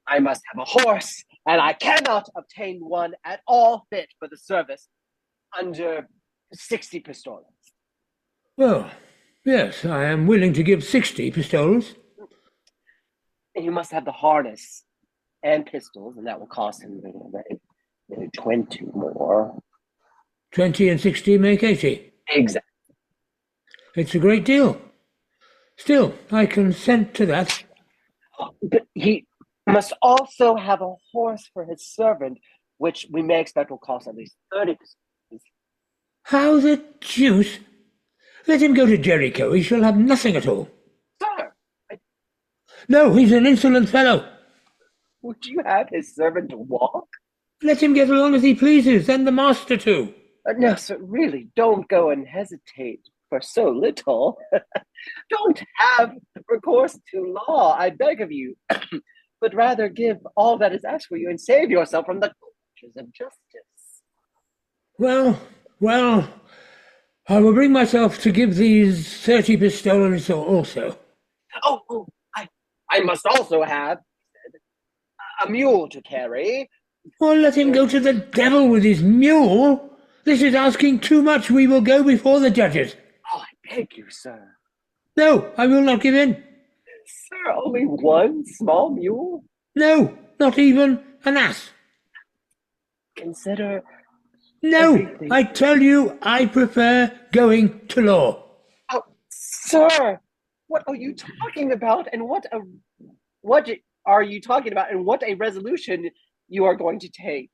I must have a horse, and I cannot obtain one at all fit for the service under 60 pistoles. Well, yes, I am willing to give 60 pistoles. And you must have the harness and pistols, and that will cost him maybe 20 more. 20 and 60 make 80. Exactly. It's a great deal. Still, I consent to that. But he must also have a horse for his servant, which we may expect will cost at least 30 pistoles. How the deuce? Let him go to Jericho. He shall have nothing at all. Sir, No, he's an insolent fellow. would you have his servant walk? Let him get along as he pleases, and the master too. No, sir, really, don't go and hesitate for so little. Don't have recourse to law, I beg of you, but rather give all that is asked for you and save yourself from the impostures of justice. Well, I will bring myself to give these 30 pistoles also. Oh, I must also have a mule to carry. Well, let him go to the devil with his mule. This is asking too much. We will go before the judges. Oh, I beg you, sir. No, I will not give in. Sir, only one small mule? No, not even an ass. Consider No, everything. I tell you, I prefer going to law. Oh, sir, what are you talking about? And what are you talking about? And what a resolution you are going to take?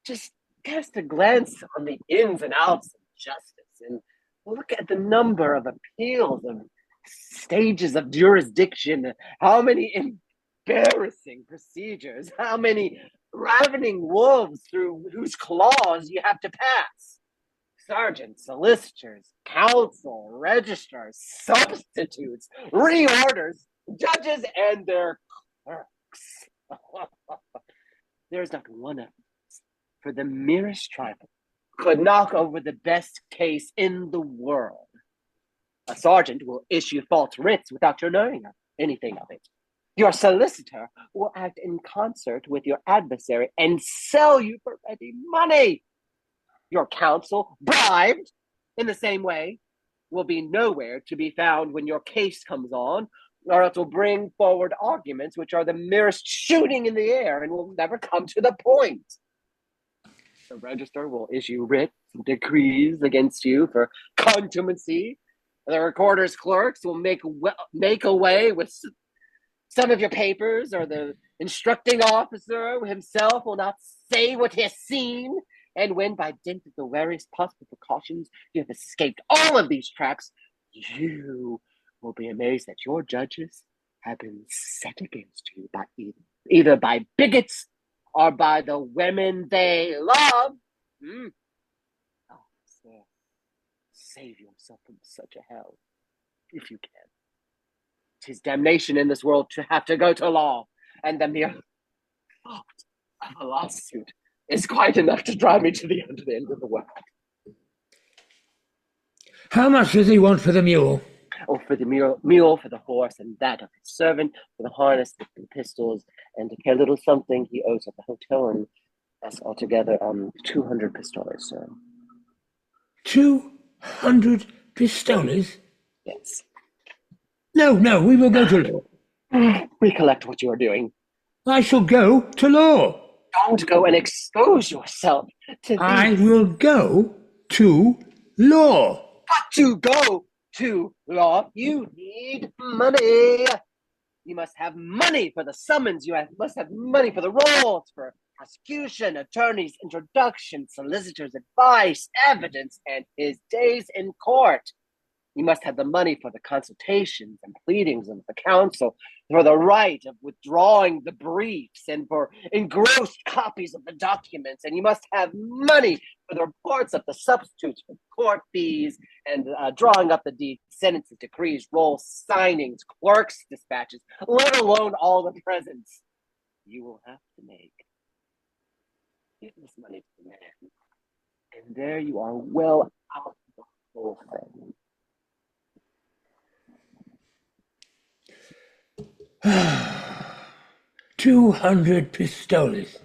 Just cast a glance on the ins and outs of justice and look at the number of appeals and stages of jurisdiction. How many embarrassing procedures? How many ravening wolves through whose claws you have to pass? Sergeants, solicitors, counsel, registrars, substitutes, reorders, judges, and their clerks. There's not one of us, for the merest trifle, could knock over the best case in the world. A sergeant will issue false writs without your knowing anything of it. Your solicitor will act in concert with your adversary and sell you for ready money. Your counsel, bribed in the same way, will be nowhere to be found when your case comes on, or else will bring forward arguments which are the merest shooting in the air and will never come to the point. The register will issue writs and decrees against you for contumacy. The recorder's clerks will make away with some of your papers, or the instructing officer himself will not say what he has seen. And when, by dint of the various possible precautions, you have escaped all of these traps, you will be amazed that your judges have been set against you by either by bigots or by the women they love. Oh, sir, save yourself from such a hell, if you can. 'Tis damnation in this world to have to go to law, and the mere thought of a lawsuit is quite enough to drive me to the end of the world. How much does he want for the mule? Oh, for the mule, for the horse, and that of his servant, for the harness, the pistols, and a little something he owes at the hotel, and that's altogether 200 pistoles, sir. 200 pistoles? Yes. No, we will go to law. Recollect what you are doing. I shall go to law. Don't go and expose yourself to these. I will go to law. But to go to law, you need money. You must have money for the summons. Must have money for the rolls, for prosecution, attorneys, introduction, solicitors' advice, evidence, and his days in court. You must have the money for the consultations and pleadings of the counsel, for the right of withdrawing the briefs, and for engrossed copies of the documents. And you must have money for the reports of the substitutes, for court fees, and drawing up the deeds, sentences, decrees, rolls, signings, clerks' dispatches, let alone all the presents you will have to make. Give this money to the man, and there you are well out of the whole thing. 200 pistoles.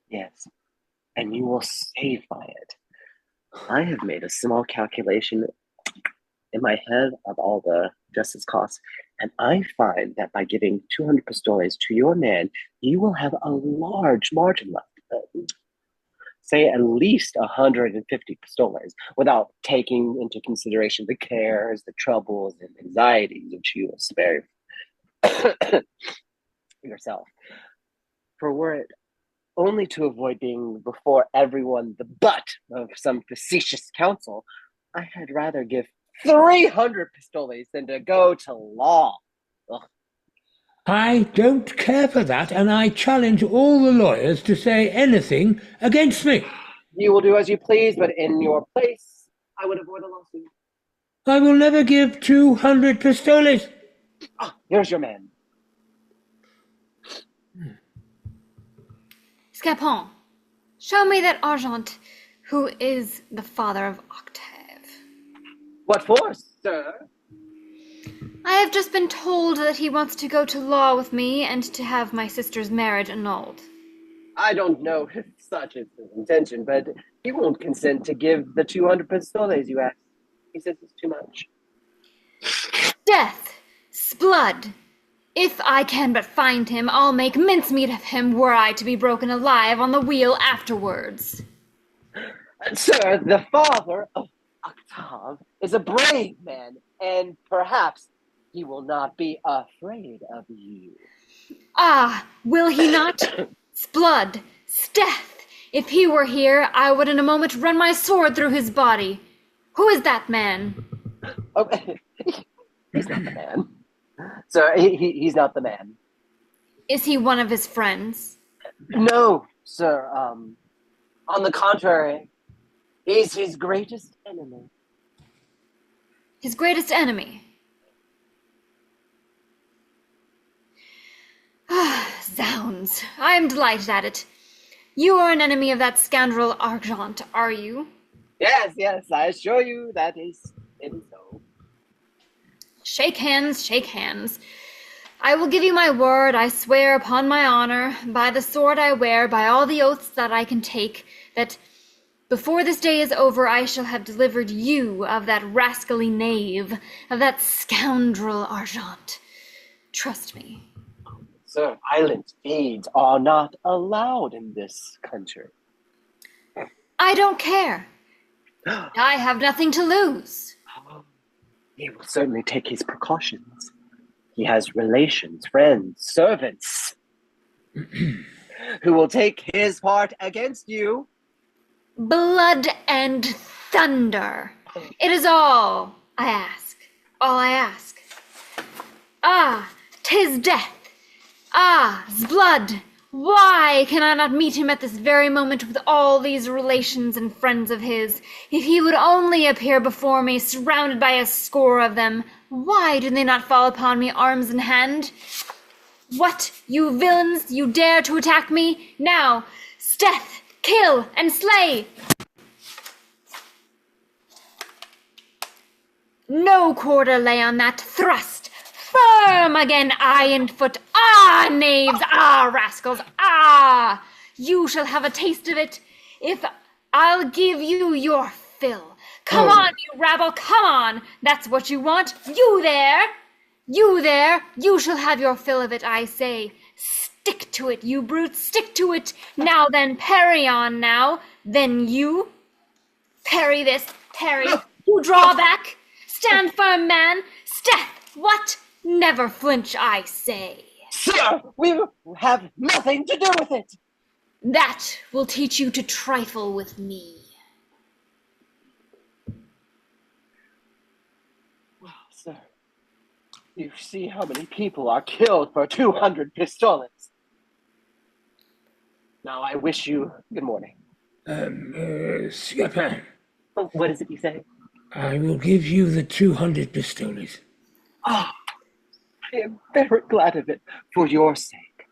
Yes, and you will save by it. I have made a small calculation in my head of all the justice costs, and I find that by giving 200 pistoles to your man, you will have a large margin left. Say at least 150 pistoles, without taking into consideration the cares, the troubles, and anxieties which you will spare yourself. For were it only to avoid being before everyone the butt of some facetious counsel, I had rather give 300 pistoles than to go to law. Ugh. I don't care for that, and I challenge all the lawyers to say anything against me. You will do as you please, but in your place, I would avoid a lawsuit. I will never give 200 pistoles. Ah, here's your man. Scapin, Show me that Argent, who is the father of Octave. What for, sir? I have just been told that he wants to go to law with me and to have my sister's marriage annulled. I don't know if such is his intention, but he won't consent to give the 200 pistoles you asked. He says it's too much. Death! Sblood! If I can but find him, I'll make mincemeat of him were I to be broken alive on the wheel afterwards. Sir, the father of Octave is a brave man, and perhaps he will not be afraid of you. Ah, will he not? Sblood! Death! If he were here, I would in a moment run my sword through his body. Who is that man? Oh, he's not the man. Sir, he's not the man. Is he one of his friends? No, sir. On the contrary, he's his greatest enemy. His greatest enemy? Ah, zounds. I am delighted at it. You are an enemy of that scoundrel Argent, are you? Yes, I assure you that it is so. Shake hands, shake hands. I will give you my word, I swear upon my honor, by the sword I wear, by all the oaths that I can take, that before this day is over I shall have delivered you of that rascally knave, of that scoundrel Argent. Trust me. Sir, violent deeds are not allowed in this country. I don't care. I have nothing to lose. He will certainly take his precautions. He has relations, friends, servants who will take his part against you. Blood and thunder. It is all I ask. All I ask. Ah, 'tis death. Ah, 's blood. Why can I not meet him at this very moment with all these relations and friends of his? If he would only appear before me, surrounded by a score of them, why do they not fall upon me arms in hand? What, you villains, you dare to attack me? Now, death, kill, and slay! No quarter lay on that thrust. Firm again, eye and foot. Ah, knaves! Ah, rascals! Ah! You shall have a taste of it, if I'll give you your fill. Come on, you rabble, come on! That's what you want. You there! You there! You shall have your fill of it, I say. Stick to it, you brutes, stick to it. Now then, parry on now. Then you. Parry this, parry. You draw back. Stand firm, man. Steth, what? Never flinch, I say. Sir, we have nothing to do with it. That will teach you to trifle with me. Well, sir, you see how many people are killed for 200 pistoles. Now I wish you good morning. Scapin, What is it you say? I will give you the 200 pistoles. Oh, I am very glad of it, for your sake.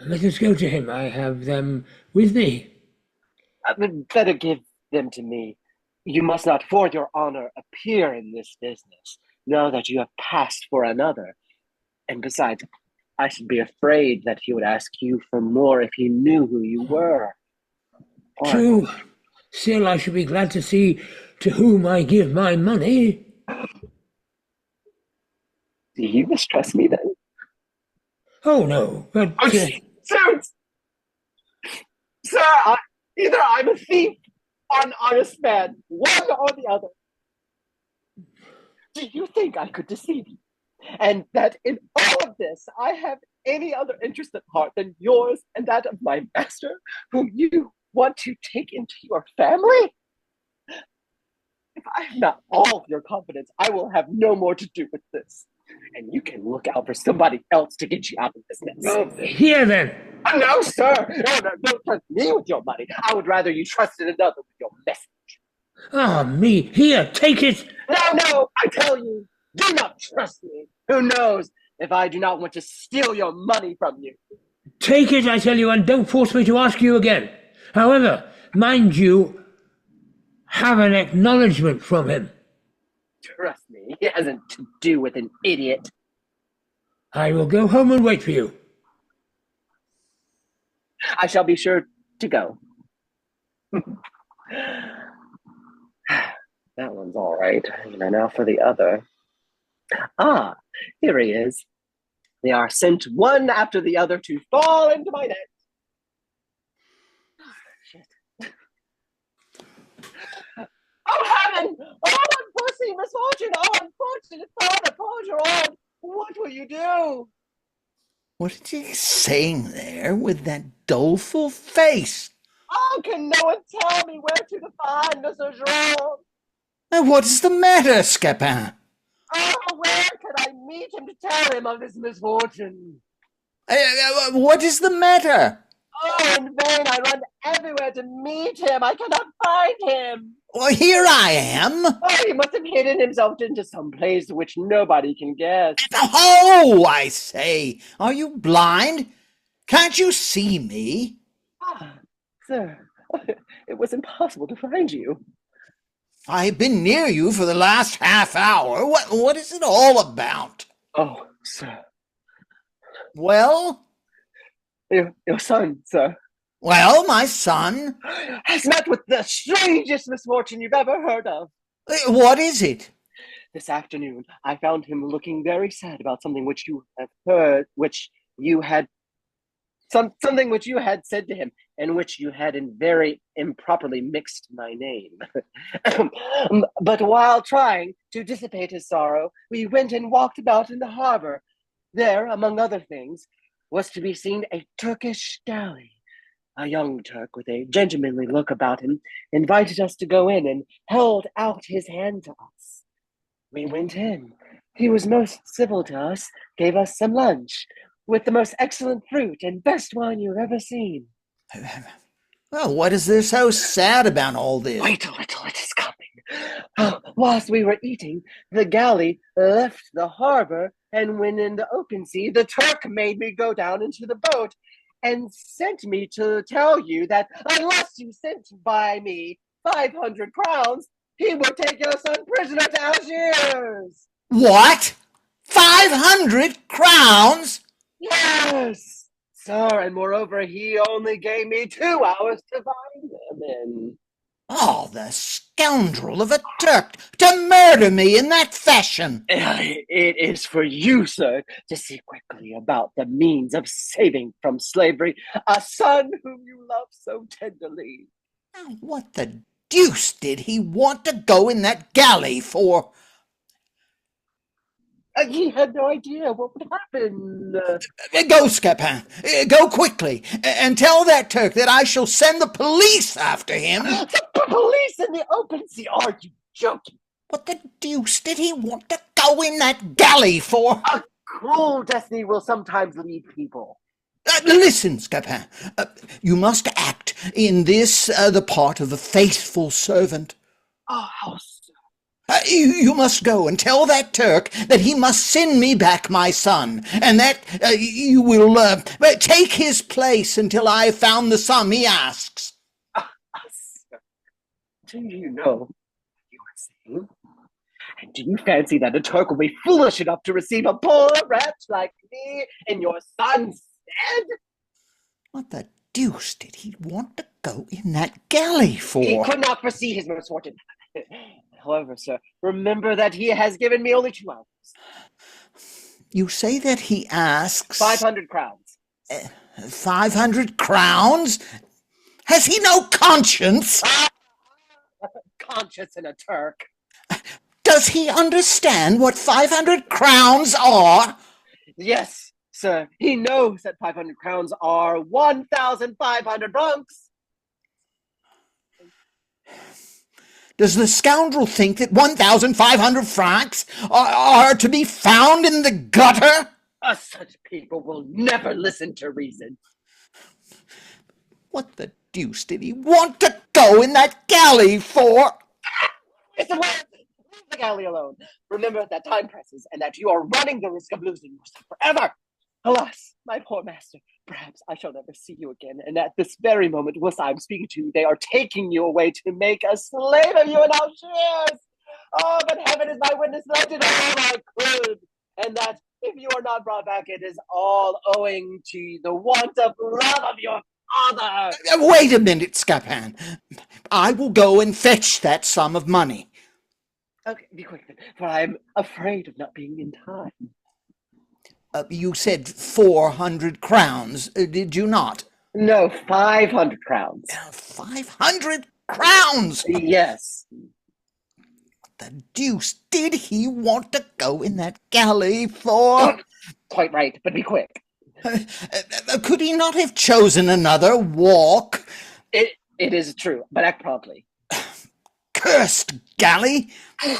Let us go to him. I have them with me. Better give them to me. You must not, for your honor, appear in this business. Know that you have passed for another. And besides, I should be afraid that he would ask you for more if he knew who you were. True. Still, I should be glad to see to whom I give my money. Do you mistrust me then? Oh, no, but... Sir, either I'm a thief or an honest man, one or the other. Do you think I could deceive you? And that in all of this, I have any other interest at heart than yours and that of my master, whom you want to take into your family? If I have not all of your confidence, I will have no more to do with this. And you can look out for somebody else to get you out of this mess. Well, here then. No, sir. No, don't trust me with your money. I would rather you trusted another with your message. Ah, me. Here, take it. No, I tell you, do not trust me. Who knows if I do not want to steal your money from you? Take it, I tell you, and don't force me to ask you again. However, mind you, have an acknowledgement from him. Trust me, it hasn't to do with an idiot. I will go home and wait for you. I shall be sure to go. That one's all right. And now for the other. Ah, here he is. They are sent one after the other to fall into my net. Shit. Oh, heaven! Oh, unforeseen misfortune! Oh, unfortunate father, Polgeron! What will you do? What is he saying there with that doleful face? Oh, can no one tell me where to find Mr. Jerome? What is the matter, Scapin? Oh, where can I meet him to tell him of this misfortune? What is the matter? Oh, in vain I run everywhere to meet him. I cannot find him. Well, here I am. Oh, he must have hidden himself into some place which nobody can guess. Oh, I say, are you blind? Can't you see me? Ah, sir, it was impossible to find you. I've been near you for the last half hour. What is it all about? Oh, sir. Well? Your son, sir. Well, my son? Has met with the strangest misfortune you've ever heard of. What is it? This afternoon, I found him looking very sad about something which you have heard, something which you had said to him, in which you had very improperly mixed my name. But while trying to dissipate his sorrow, we went and walked about in the harbor. There, among other things, was to be seen a Turkish galley. A young Turk with a gentlemanly look about him invited us to go in and held out his hand to us. We went in. He was most civil to us, gave us some lunch, with the most excellent fruit and best wine you've ever seen. Well, what is there so sad about all this? Wait a little, it is coming. Whilst we were eating, the galley left the harbor, and when in the open sea, the Turk made me go down into the boat and sent me to tell you that unless you sent by me 500 crowns, he would take your son prisoner to Algiers. What? 500 crowns? Yes, sir, and moreover, he only gave me 2 hours to find him in. Oh, the scoundrel of a Turk to murder me in that fashion! It is for you, sir, to see quickly about the means of saving from slavery a son whom you love so tenderly. Now, what the deuce did he want to go in that galley for? He had no idea what would happen. Go, Scapin. Go quickly, and tell that Turk that I shall send the police after him. The police in the open sea? Are you joking? What the deuce did he want to go in that galley for? A cruel destiny will sometimes lead people. Listen, Scapin. You must act in this the part of a faithful servant. Oh, how so? You must go and tell that Turk that he must send me back my son, and that you will take his place until I have found the sum he asks. Do you know what you are saying? And do you fancy that a Turk will be foolish enough to receive a poor wretch like me in your son's stead? What the deuce did he want to go in that galley for? He could not foresee his misfortune. However, sir, remember that he has given me only 2 hours. You say that he asks 500 crowns. 500 crowns? Has he no conscience? Conscience in a Turk. Does he understand what 500 crowns are? Yes, sir. He knows that 500 crowns are 1,500 francs. Does the scoundrel think that 1,500 francs are to be found in the gutter? Such people will never listen to reason. What the deuce did he want to go in that galley for? Leave the galley alone. Remember that time presses and that you are running the risk of losing yourself forever. Alas, my poor master, perhaps I shall never see you again. And at this very moment, whilst I'm speaking to you, they are taking you away to make a slave of you in Algiers. Oh, but heaven is my witness that I did all I could. And that if you are not brought back, it is all owing to the want of love of your father. Wait a minute, Scapin. I will go and fetch that sum of money. Okay, be quick then, for I'm afraid of not being in time. You said 400 crowns, did you not? No, 500 crowns. 500 crowns! Yes. The deuce did he want to go in that galley for? Quite right, but be quick. Could he not have chosen another walk? It is true, but act promptly. Cursed galley!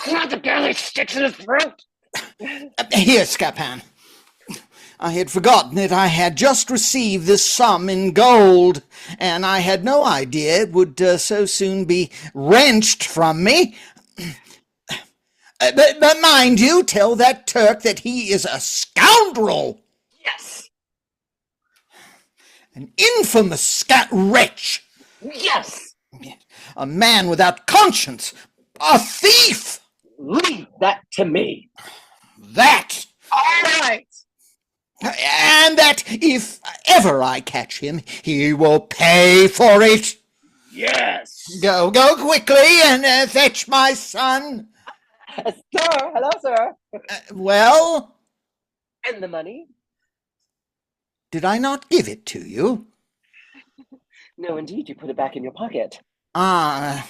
Not the galley sticks in his throat! Here, Scapin. I had forgotten that I had just received this sum in gold, and I had no idea it would so soon be wrenched from me. But mind you, tell that Turk that he is a scoundrel. Yes! An infamous wretch. Yes! A man without conscience. A thief. Leave that to me. That. All right! And that if ever I catch him, he will pay for it. Yes! Go quickly and fetch my son. Sir, hello, sir. Well? And the money? Did I not give it to you? No, indeed, you put it back in your pocket. Ah,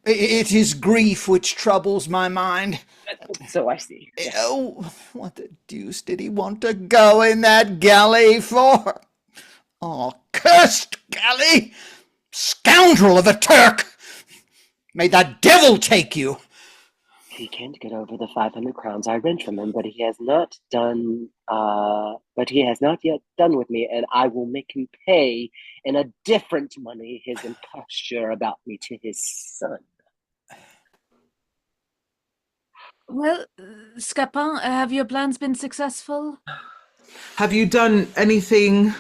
it is grief which troubles my mind. So I see. Oh, what the deuce did he want to go in that galley for? Oh, cursed galley! Scoundrel of a Turk! May the devil take you! He can't get over the 500 crowns I rent from him, but he has not yet done with me, and I will make him pay in a different money his imposture about me to his son. Well, Scapin, have your plans been successful? Have you done anything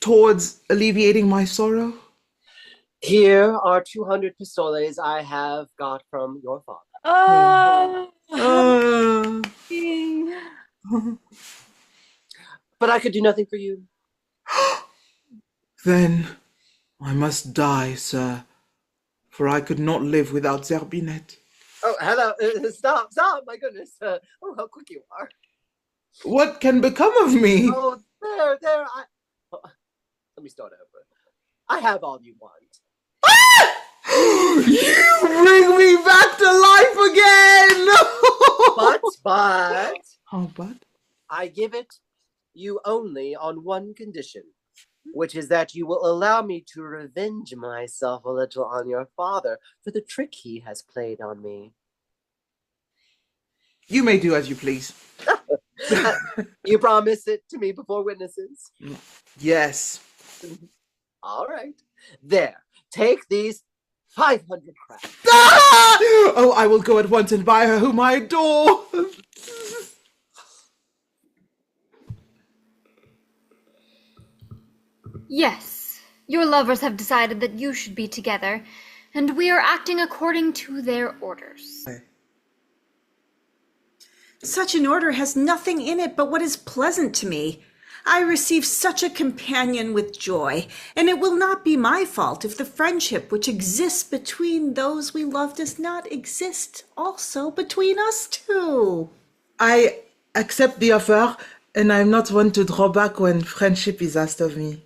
towards alleviating my sorrow? Here are 200 pistoles I have got from your father. But I could do nothing for you. Then I must die, sir, for I could not live without Zerbinette. Oh, hello. Stop, my goodness. Oh, how quick you are. What can become of me? Oh, there. Let me start over. I have all you want. You bring me back to life again! But Oh, but? I give it you only on one condition, which is that you will allow me to revenge myself a little on your father for the trick he has played on me. You may do as you please. You promise it to me before witnesses? Yes. All right. There. Take these 500 crowns. Ah! Oh, I will go at once and buy her whom I adore. Yes, your lovers have decided that you should be together, and we are acting according to their orders. Such an order has nothing in it but what is pleasant to me. I receive such a companion with joy, and it will not be my fault if the friendship which exists between those we love does not exist also between us two. I accept the offer, and I'm not one to draw back when friendship is asked of me.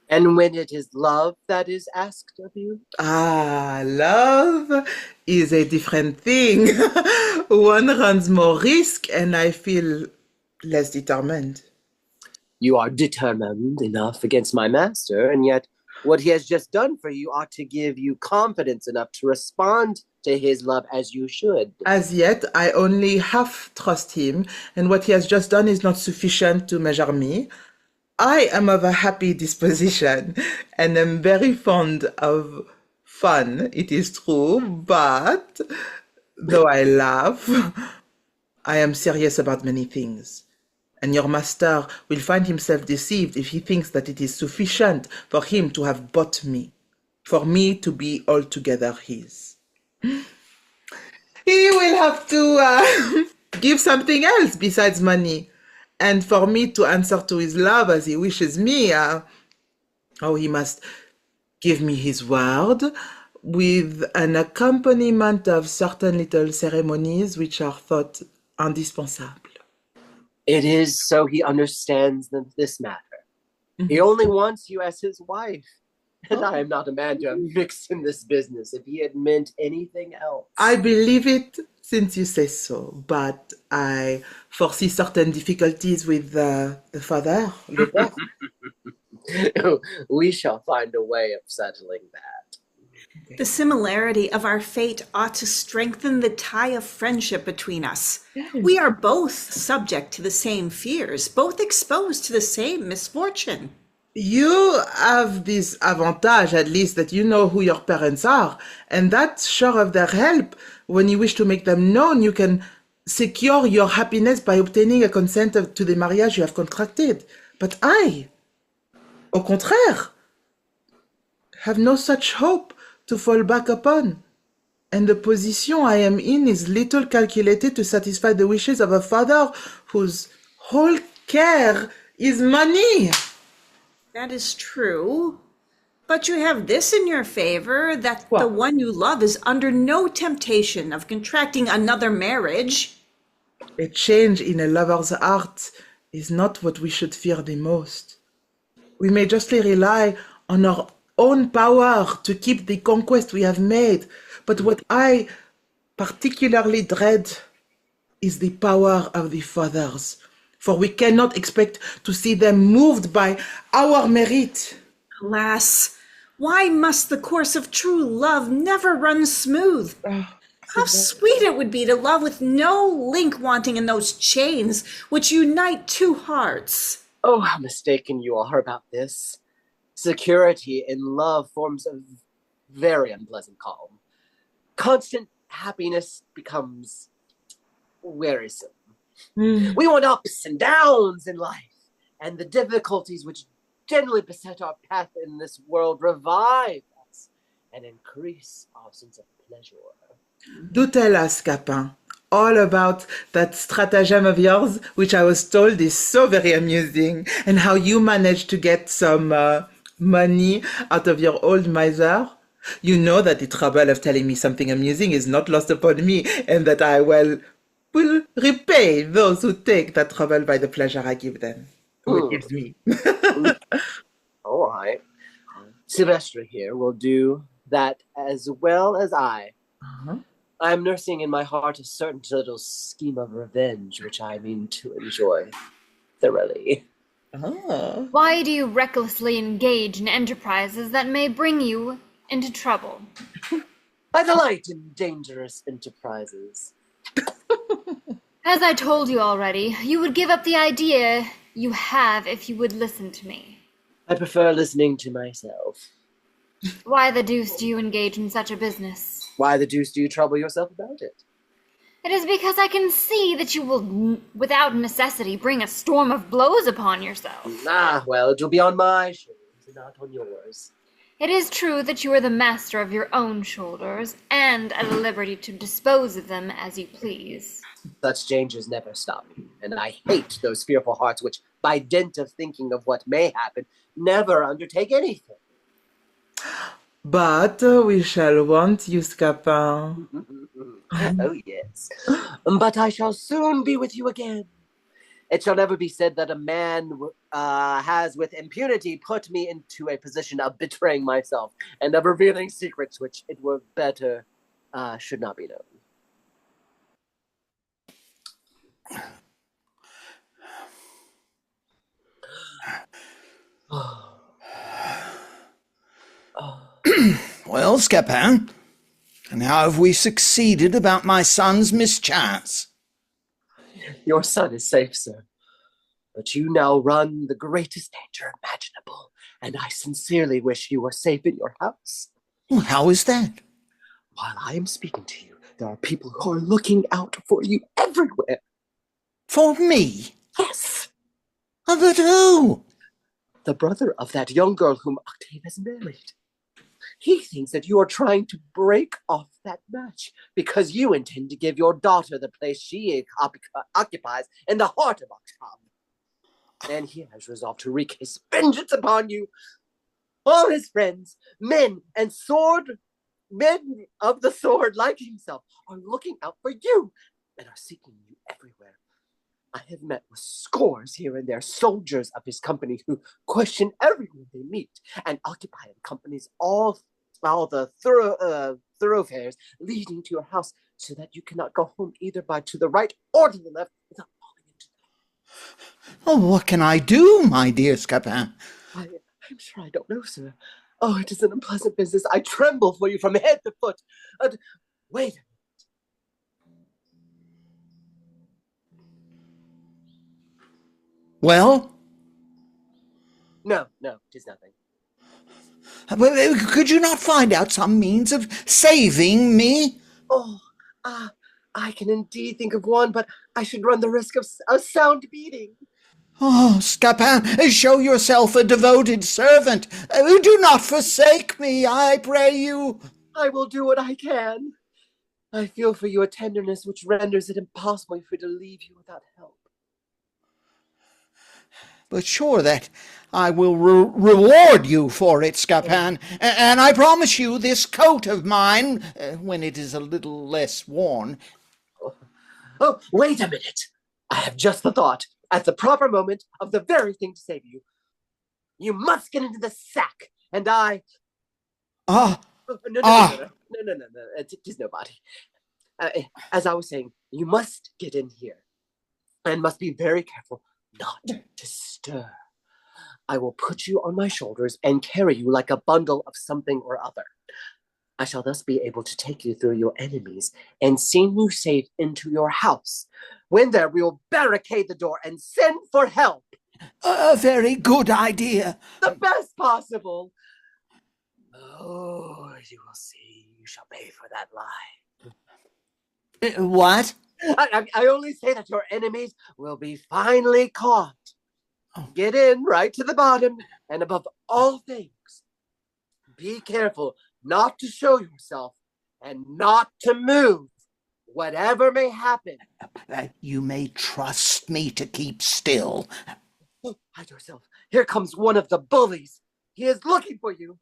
And when it is love that is asked of you? Ah, love is a different thing. One runs more risk, and I feel less determined. You are determined enough against my master, and yet what he has just done for you ought to give you confidence enough to respond to his love as you should. As yet, I only half trust him, and what he has just done is not sufficient to measure me. I am of a happy disposition, and am very fond of fun, it is true, but though I laugh, I am serious about many things. and your master will find himself deceived if he thinks that it is sufficient for him to have bought me, for me to be altogether his. He will have to give something else besides money, and for me to answer to his love as he wishes me, he must give me his word with an accompaniment of certain little ceremonies which are thought indispensable. It is so he understands this matter. He only wants you as his wife. And I am not a man to have mixed in this business if he had meant anything else. I believe it since you say so, but I foresee certain difficulties with the father. Le père. We shall find a way of settling that. The similarity of our fate ought to strengthen the tie of friendship between us. We are both subject to the same fears, both exposed to the same misfortune. You have this advantage, at least, that you know who your parents are, and that's sure of their help. When you wish to make them known, you can secure your happiness by obtaining a consent to the marriage you have contracted. But I, au contraire, have no such hope to fall back upon, and the position I am in is little calculated to satisfy the wishes of a father whose whole care is money. That is true. But you have this in your favor, that What? the one you love is under no temptation of contracting another marriage. A change in a lover's heart is not what we should fear the most. We may justly rely on our own power to keep the conquest we have made, but what I particularly dread is the power of the fathers, for we cannot expect to see them moved by our merit. Alas, why must the course of true love never run smooth? How sweet it would be to love with no link wanting in those chains which unite two hearts. Oh, how mistaken you are about this. Security in love forms a very unpleasant calm. Constant happiness becomes wearisome. We want ups and downs in life, and the difficulties which generally beset our path in this world revive us and increase our sense of pleasure. Do tell us, Scapin, all about that stratagem of yours, which I was told is so very amusing, and how you managed to get some money out of your old miser. You know that the trouble of telling me something amusing is not lost upon me, and that I will repay those who take that trouble by the pleasure I give them, who it gives me. All right. Sylvester here will do that as well as I. I am nursing in my heart a certain little scheme of revenge, which I mean to enjoy thoroughly. Why do you recklessly engage in enterprises that may bring you into trouble? I delight in dangerous enterprises. As I told you already, you would give up the idea you have if you would listen to me. I prefer listening to myself. Why the deuce do you engage in such a business? Why the deuce do you trouble yourself about it? It is because I can see that you will, without necessity, bring a storm of blows upon yourself. Ah, well, it will be on my shoulders and not on yours. It is true that you are the master of your own shoulders, and at liberty to dispose of them as you please. Such dangers never stop me, and I hate those fearful hearts which, by dint of thinking of what may happen, never undertake anything. But we shall want you, Scapin. Oh, yes. But I shall soon be with you again. It shall never be said that a man has with impunity put me into a position of betraying myself and of revealing secrets which it were better should not be known. Well, Scapin, and how have we succeeded about my son's mischance? Your son is safe, sir. But you now run the greatest danger imaginable, and I sincerely wish you were safe in your house. Well, how is that? While I am speaking to you, there are people who are looking out for you everywhere. For me? Yes. But who? The brother of that young girl whom Octave has married. He thinks that you are trying to break off that match because you intend to give your daughter the place she occupies in the heart of Octave. And he has resolved to wreak his vengeance upon you. All his friends, men of the sword like himself, are looking out for you and are seeking you everywhere. I have met with scores here and there, soldiers of his company who question everyone they meet and occupy in companies all the thoroughfares leading to your house, so that you cannot go home either to the right or to the left without falling into them. Oh, what can I do, my dear Scapin? I'm sure I don't know, sir. Oh, it is an unpleasant business. I tremble for you from head to foot. Wait a minute. Well? No, it is nothing. Could you not find out some means of saving me? Oh, I can indeed think of one, but I should run the risk of a sound beating. Oh, Scapin, show yourself a devoted servant. Do not forsake me, I pray you. I will do what I can. I feel for you a tenderness which renders it impossible for me to leave you without help. But sure that I will reward you for it, Scapin, and I promise you this coat of mine, when it is a little less worn. Oh, wait a minute. I have just the thought, at the proper moment, of the very thing to save you. You must get into the sack, and I... No, it is nobody. As I was saying, you must get in here, and must be very careful not to stir. I will put you on my shoulders and carry you like a bundle of something or other. I shall thus be able to take you through your enemies and send you safe into your house. When there, we will barricade the door and send for help. A very good idea. The best possible. Oh, you will see. You shall pay for that lie. What? I only say that your enemies will be finally caught. Get in right to the bottom, and above all things, be careful not to show yourself and not to move, whatever may happen. You may trust me to keep still. Oh, hide yourself. Here comes one of the bullies. He is looking for you.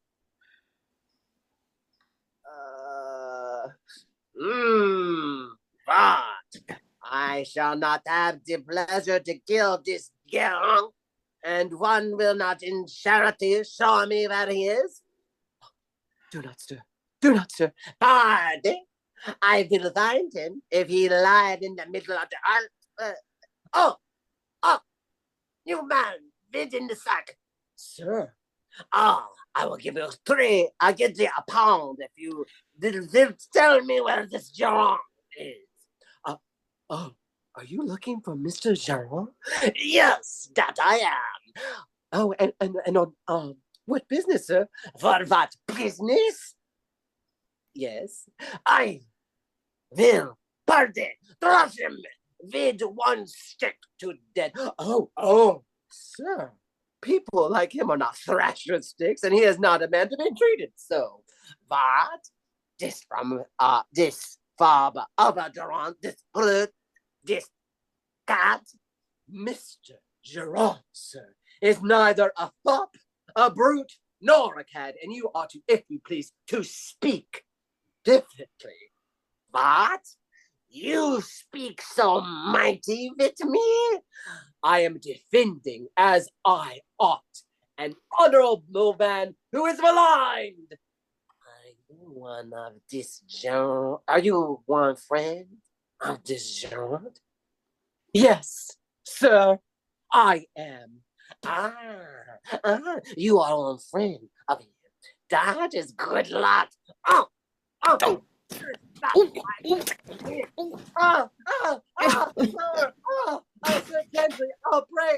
But I shall not have the pleasure to kill this girl, and one will not in charity show me where he is. Do not stir. Do not stir. Pardon. I will find him if he lied in the middle of the earth. You man, fit in the sack. Sir. I will give you three. I'll give you a pound if you tell me where this Jean is. Are you looking for Mr. Jean? Yes, that I am. Oh, and what business, sir? For what business? Yes, I will thrash him with one stick to death. Oh, sir. People like him are not thrashed with sticks, and he is not a man to be treated so. But this father of a Durand, this brute, this cat, Mr. Gerard, sir, is neither a fop, a brute, nor a cad, and you ought to, if you please, to speak differently. But you speak so mighty with me. I am defending, as I ought, an honorable man who is maligned. Are you one of this genre? Are you one friend of this genre? Yes, sir, I am. You are one friend of him. That is good luck. Sir Gentry, pray,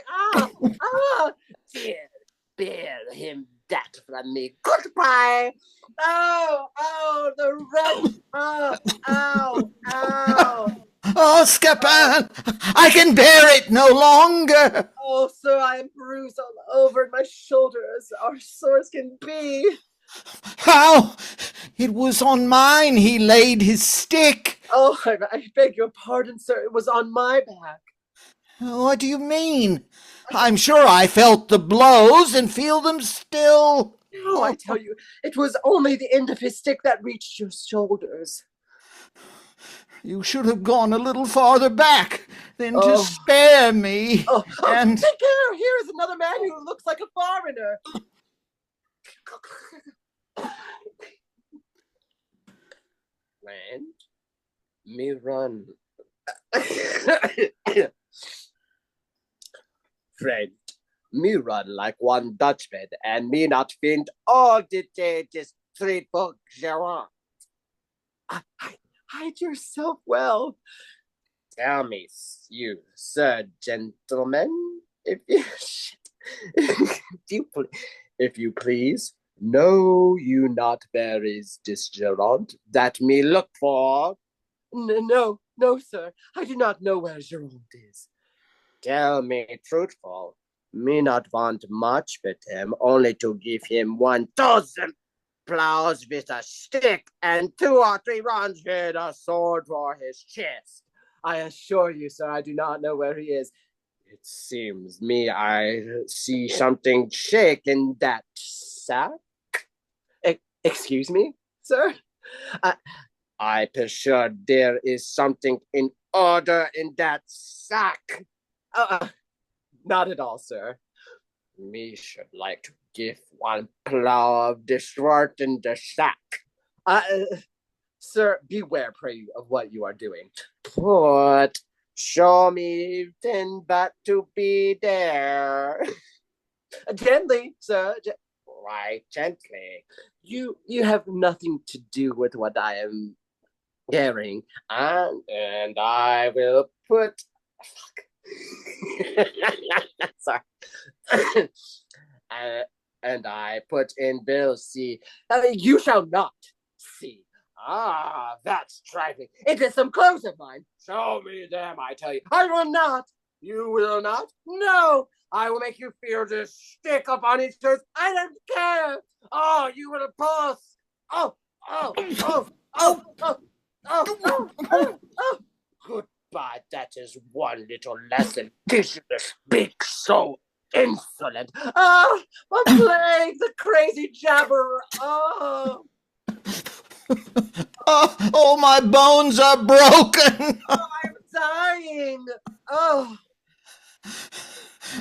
dear, bear him that from me. Goodbye. The wretch. Oh, Scapin, I can bear it no longer. Oh, sir, I am bruised all over, and my shoulder as are sore as can be. How? It was on mine he laid his stick. Oh, I beg your pardon, sir. It was on my back. What do you mean? I'm sure I felt the blows and feel them still. No, I tell you, it was only the end of his stick that reached your shoulders. You should have gone a little farther back, then to spare me. And take care! Here is another man who looks like a foreigner. Friend, me run. Friend, me run like one Dutchman, and me not find all the day this street for Gerard. Hide yourself well. Tell me, you, sir, gentlemen, if you please, know you not where is this Gerard that me look for? No, sir, I do not know where Gerard is. Tell me truthful, me not want much with him, only to give him 1,000 plows with a stick and 2 or 3 rounds with a sword for his chest. I assure you, sir, I do not know where he is. It seems me I see something shake in that sack. Excuse me, sir? I be sure there is something in order in that sack. Not at all, sir. Me should like to give 1 plow of this wort in the sack. Sir, beware, pray you, of what you are doing. But show me then but to be there. Gently, sir. Right, gently. You have nothing to do with what I am carrying, and I will put. Sorry. And I put in Bill C. You shall not see. That's trifling. It is some clothes of mine. Show me them, I tell you. I will not. You will not. No, I will make you feel this stick up on each tooth. I don't care. Oh, you will both. Oh. Goodbye. That is one little lesson. Teach you to speak so insolent. Oh, a plague, the crazy jabberer. Oh, my bones are broken. I'm dying. Oh.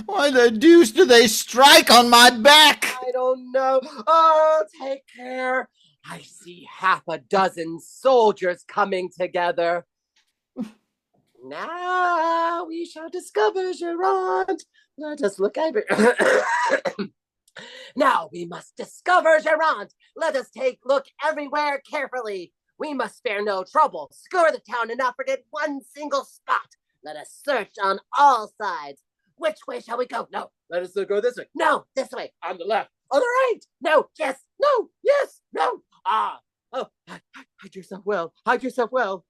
Why the deuce do they strike on my back? I don't know. Oh, take care. I see 6 soldiers coming together. Now we shall discover Gerard. Let us look at it. Now we must discover Gerard. Let us look everywhere carefully. We must spare no trouble. Scour the town and not forget one single spot. Let us search on all sides. Which way shall we go? No, let us go this way. No, this way. On the left. On the right. No, yes, no, yes, no. Hide yourself well. Hide yourself well.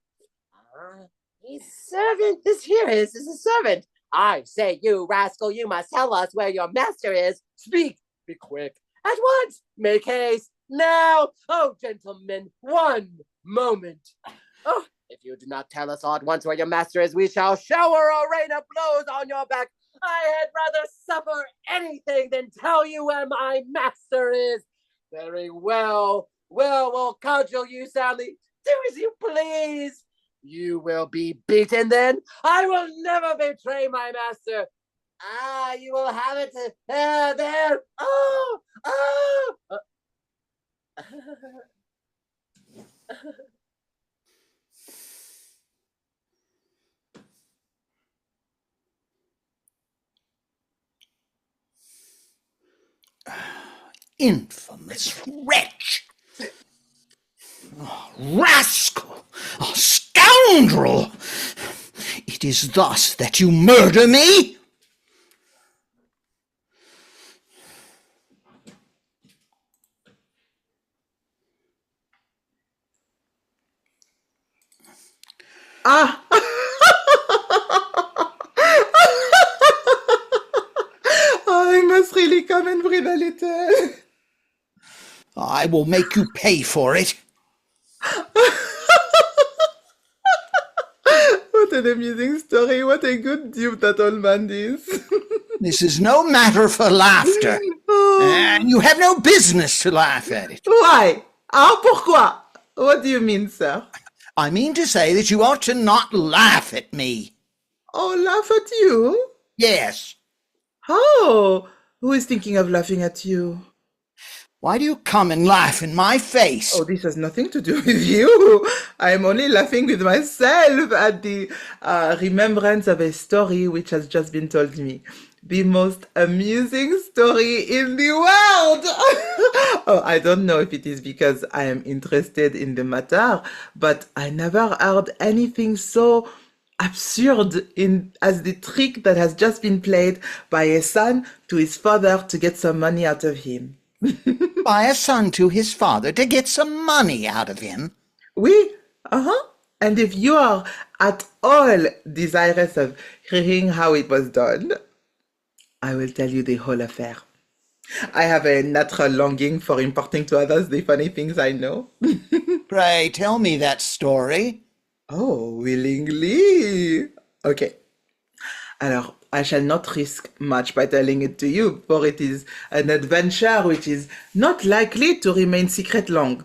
His servant is here. This is a servant. I say, you rascal, you must tell us where your master is. Speak. Be quick. At once. Make haste. Now. Oh, gentlemen, 1 moment. Oh, if you do not tell us all at once where your master is, we shall shower a rain of blows on your back. I had rather suffer anything than tell you where my master is. Very well. Well, we'll cudgel you soundly. Do as you please. You will be beaten then. I will never betray my master. You will have it there. Infamous wretch! Rascal! Scoundrel! It is thus that you murder me? and breathe a little. I will make you pay for it. What an amusing story. What a good dupe that old man is. This is no matter for laughter, and you have no business to laugh at it. Why? Ah, pourquoi? What do you mean, sir? I mean to say that you ought to not laugh at me. Oh, laugh at you? Yes. Oh, who is thinking of laughing at you? Why do you come and laugh in my face? Oh, this has nothing to do with you. I am only laughing with myself at the remembrance of a story which has just been told me. The most amusing story in the world. Oh, I don't know if it is because I am interested in the matter, but I never heard anything so absurd as the trick that has just been played by a son to his father to get some money out of him. By a son to his father to get some money out of him? Oui, And if you are at all desirous of hearing how it was done, I will tell you the whole affair. I have a natural longing for imparting to others the funny things I know. Pray tell me that story. Oh, willingly. Okay. Alors, I shall not risk much by telling it to you, for it is an adventure which is not likely to remain secret long.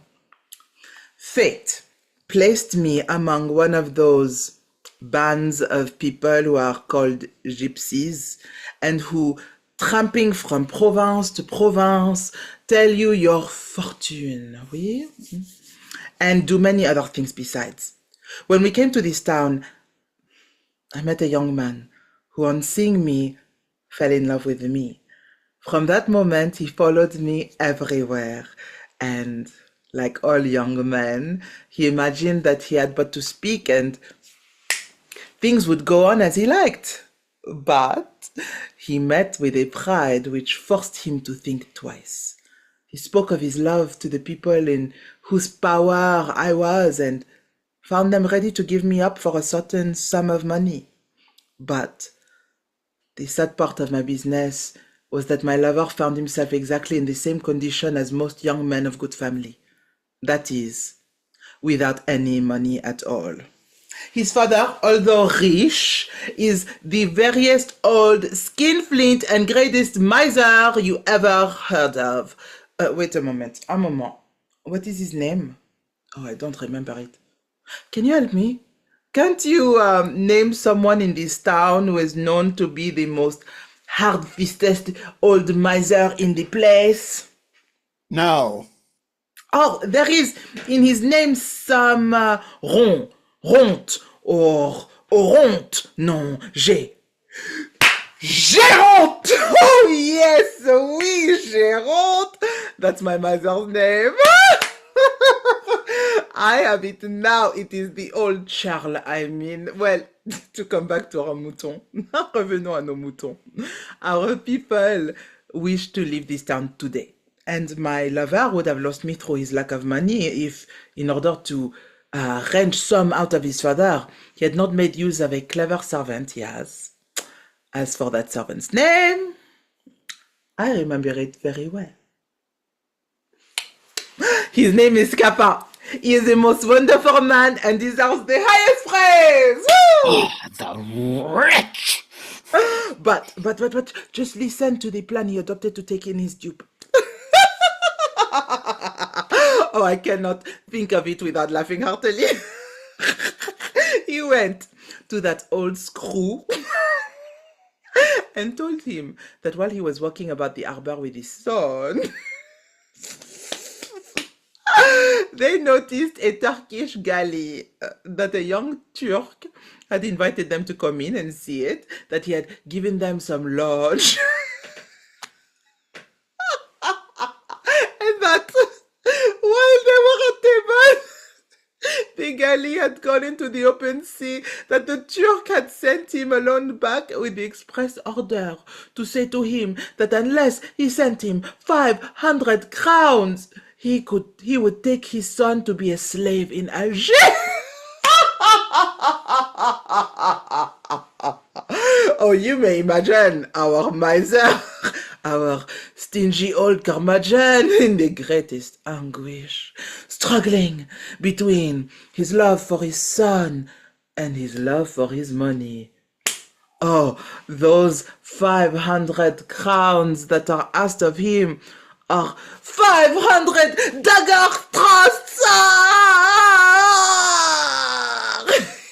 Fate placed me among one of those bands of people who are called gypsies and who, tramping from province to province, tell you your fortune, oui? And do many other things besides. When we came to this town, I met a young man who, on seeing me, fell in love with me. From that moment, he followed me everywhere, and like all young men, he imagined that he had but to speak and things would go on as he liked. But he met with a pride which forced him to think twice. He spoke of his love to the people in whose power I was and found them ready to give me up for a certain sum of money. But the sad part of my business was that my lover found himself exactly in the same condition as most young men of good family. That is, without any money at all. His father, although rich, is the veriest old skinflint and greatest miser you ever heard of. Wait a moment. What is his name? Oh, I don't remember it. Can you help me? Can't you name someone in this town who is known to be the most hard-fisted old miser in the place? No. Oh, there is in his name some Ront, or Oronte. Non, Géronte! Oh, yes, oui, Géronte. That's my mother's name. I have it now. It is the old Charles, I mean. Well, to come back to our mouton. Revenons à nos moutons. Our people wish to leave this town today. And my lover would have lost me through his lack of money if, in order to wrench some out of his father, he had not made use of a clever servant he has. As for that servant's name, I remember it very well. His name is Scapin. He is the most wonderful man and deserves the highest praise. Woo! Oh, the wretch! But, just listen to the plan he adopted to take in his dupe. Oh, I cannot think of it without laughing heartily. He went to that old screw and told him that while he was walking about the harbor with his son, they noticed a Turkish galley, that a young Turk had invited them to come in and see it, that he had given them some lodge, and that while they were at table, the galley had gone into the open sea, that the Turk had sent him alone back with the express order to say to him that unless he sent him 500 crowns, he would take his son to be a slave in Algiers. Oh, you may imagine our miser, our stingy old curmudgeon in the greatest anguish, struggling between his love for his son and his love for his money. Oh, those 500 crowns that are asked of him are 500 dagger thrusts!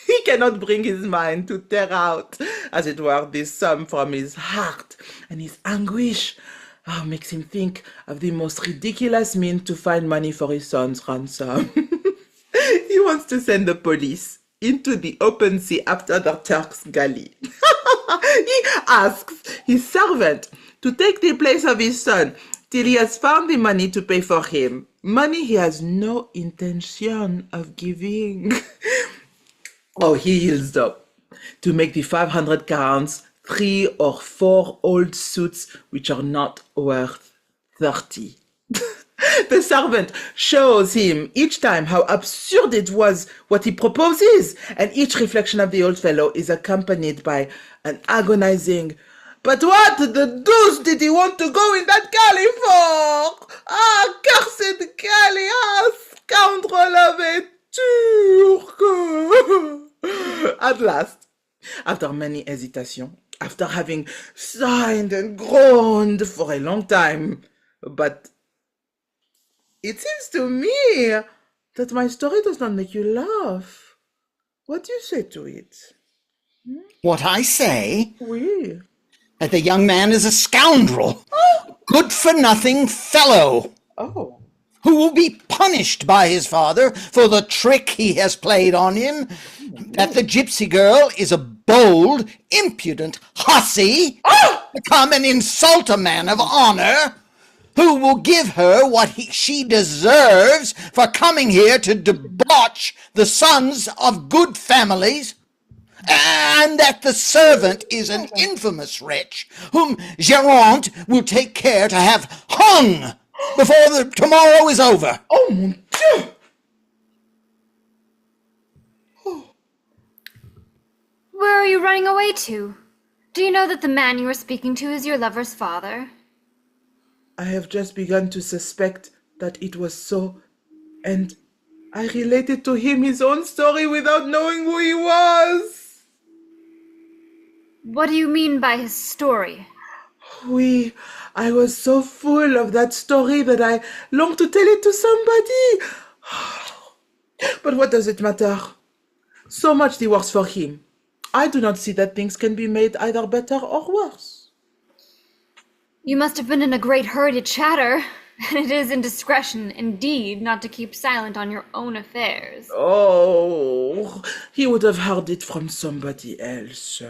He cannot bring his mind to tear out, as it were, this sum from his heart, and his anguish makes him think of the most ridiculous means to find money for his son's ransom. He wants to send the police into the open sea after the Turk's galley. He asks his servant to take the place of his son till he has found the money to pay for him. Money he has no intention of giving. Oh, he yields up to make the 500 crowns 3 or 4 old suits which are not worth 30. The servant shows him each time how absurd it was what he proposes, and each reflection of the old fellow is accompanied by an agonizing, "But what the deuce did he want to go in that galley for? Ah, cursed galley! Ah, scoundrel of a Turk!" At last, after many hesitations, after having sighed and groaned for a long time, but it seems to me that my story does not make you laugh. What do you say to it? What I say? Oui. That the young man is a scoundrel, good-for-nothing fellow, Oh. who will be punished by his father for the trick he has played on him, that the gypsy girl is a bold, impudent hussy, to come and insult a man of honor, who will give her what she deserves for coming here to debauch the sons of good families, and that the servant is an infamous wretch whom Geronte will take care to have hung before tomorrow is over. Oh, mon Dieu! Where are you running away to? Do you know that the man you are speaking to is your lover's father? I have just begun to suspect that it was so, and I related to him his own story without knowing who he was. What do you mean by his story? Oui, I was so full of that story that I longed to tell it to somebody. But what does it matter? So much the worse for him. I do not see that things can be made either better or worse. You must have been in a great hurry to chatter, and it is indiscretion indeed not to keep silent on your own affairs. Oh, he would have heard it from somebody else.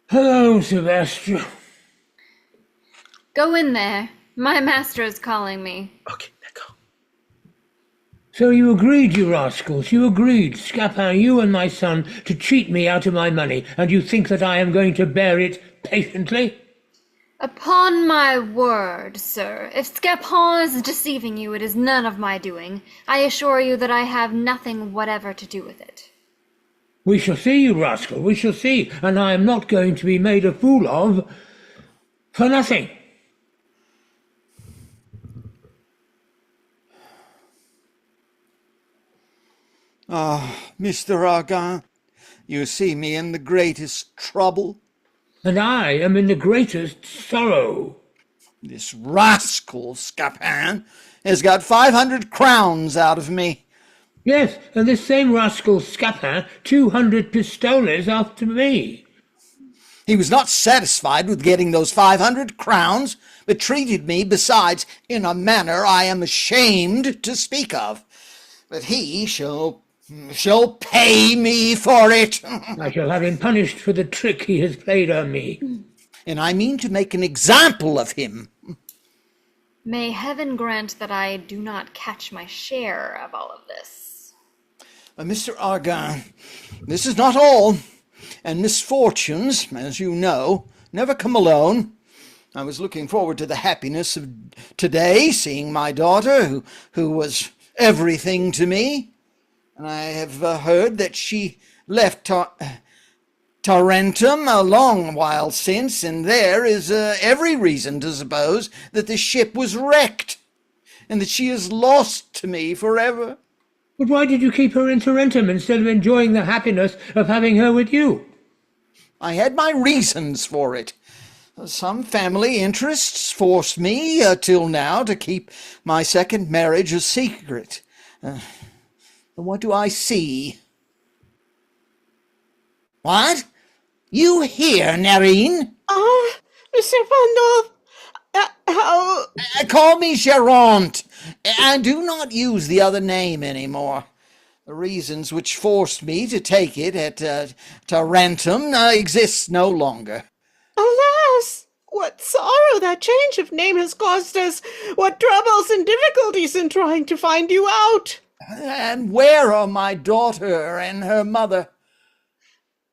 Hello, Sebastian. Go in there. My master is calling me. Okay, d'accord. So you agreed, you rascals, you agreed, Scapin, you and my son, to cheat me out of my money, and you think that I am going to bear it patiently? Upon my word, sir, if Scapin is deceiving you, it is none of my doing. I assure you that I have nothing whatever to do with it. We shall see, you rascal, we shall see, and I am not going to be made a fool of for nothing. Ah, Mr. Argan, you see me in the greatest trouble. And I am in the greatest sorrow. This rascal Scapin has got 500 crowns out of me. Yes, and this same rascal Scapin 200 pistoles after me. He was not satisfied with getting those 500 crowns, but treated me, besides, in a manner I am ashamed to speak of. But he shall pay me for it. I shall have him punished for the trick he has played on me. And I mean to make an example of him. May heaven grant that I do not catch my share of all of this. Mr. Argan, this is not all, and misfortunes, as you know, never come alone. I was looking forward to the happiness of today, seeing my daughter, who was everything to me, and I have heard that she left Tarentum a long while since, and there is every reason to suppose that the ship was wrecked, and that she is lost to me forever. But why did you keep her in Tarentum instead of enjoying the happiness of having her with you? I had my reasons for it. Some family interests forced me, till now, to keep my second marriage a secret. What do I see? What? You here, Narine? Monsieur Pandolf, how... Call me Gerant, and do not use the other name anymore. The reasons which forced me to take it at Tarentum exist no longer. Alas, what sorrow that change of name has caused us! What troubles and difficulties in trying to find you out! And where are my daughter and her mother?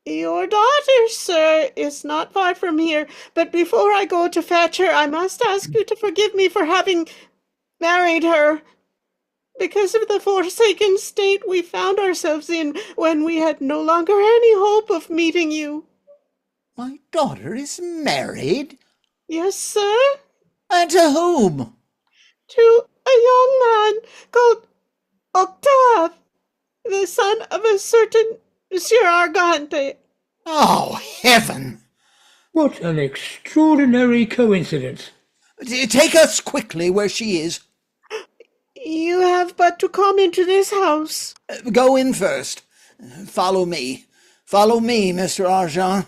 Your daughter, sir, is not far from here, but before I go to fetch her, I must ask you to forgive me for having married her. Because of the forsaken state we found ourselves in when we had no longer any hope of meeting you. My daughter is married? Yes, sir? And to whom? To a young man called Octave, the son of a certain Monsieur Argante. Oh, heaven! What an extraordinary coincidence. Take us quickly where she is. You have but to come into this house. Go in first. Follow me. Follow me, Mr. Argent.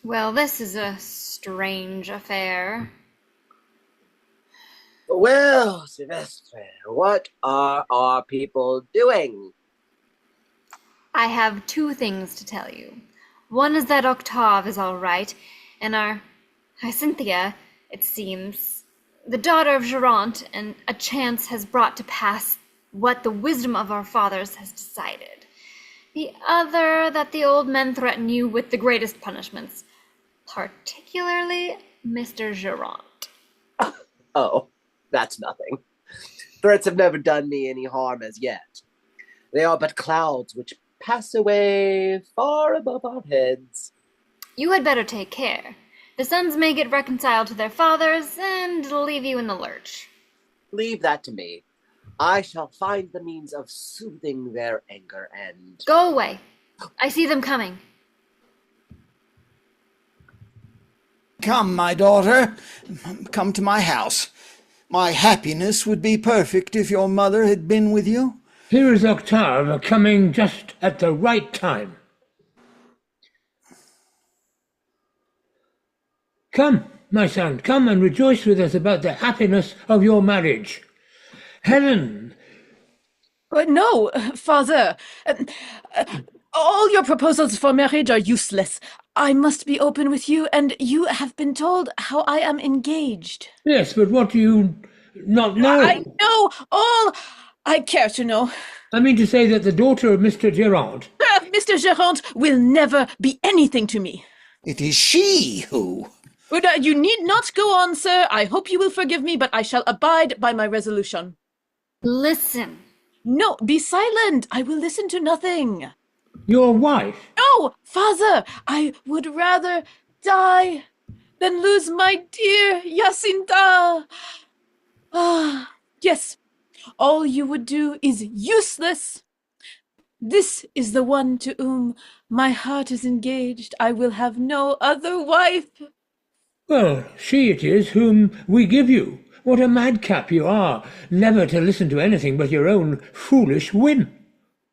Well, this is a strange affair. Well, Sylvestre, what are our people doing? I have two things to tell you. One is that Octave is all right, and our Cynthia, it seems, the daughter of Gerant, and a chance has brought to pass what the wisdom of our fathers has decided. The other, that the old men threaten you with the greatest punishments, particularly Mr. Gerant. Oh, that's nothing. Threats have never done me any harm as yet. They are but clouds which pass away far above our heads. You had better take care. The sons may get reconciled to their fathers and leave you in the lurch. Leave that to me. I shall find the means of soothing their anger and... Go away. I see them coming. Come, my daughter. Come to my house. My happiness would be perfect if your mother had been with you. Here is Octave coming just at the right time. Come, my son, come and rejoice with us about the happiness of your marriage. Helen! But no, father. All your proposals for marriage are useless. I must be open with you, and you have been told how I am engaged. Yes, but what do you not know? I know all I care to know. I mean to say that the daughter of Mr. Gerard... Mr. Gerard will never be anything to me. It is she who... But you need not go on, sir. I hope you will forgive me, but I shall abide by my resolution. Listen. No, be silent. I will listen to nothing. Your wife? No, father, I would rather die than lose my dear Jacinta. Ah, yes, all you would do is useless. This is the one to whom my heart is engaged. I will have no other wife. Well, she it is whom we give you. What a madcap you are, never to listen to anything but your own foolish whim.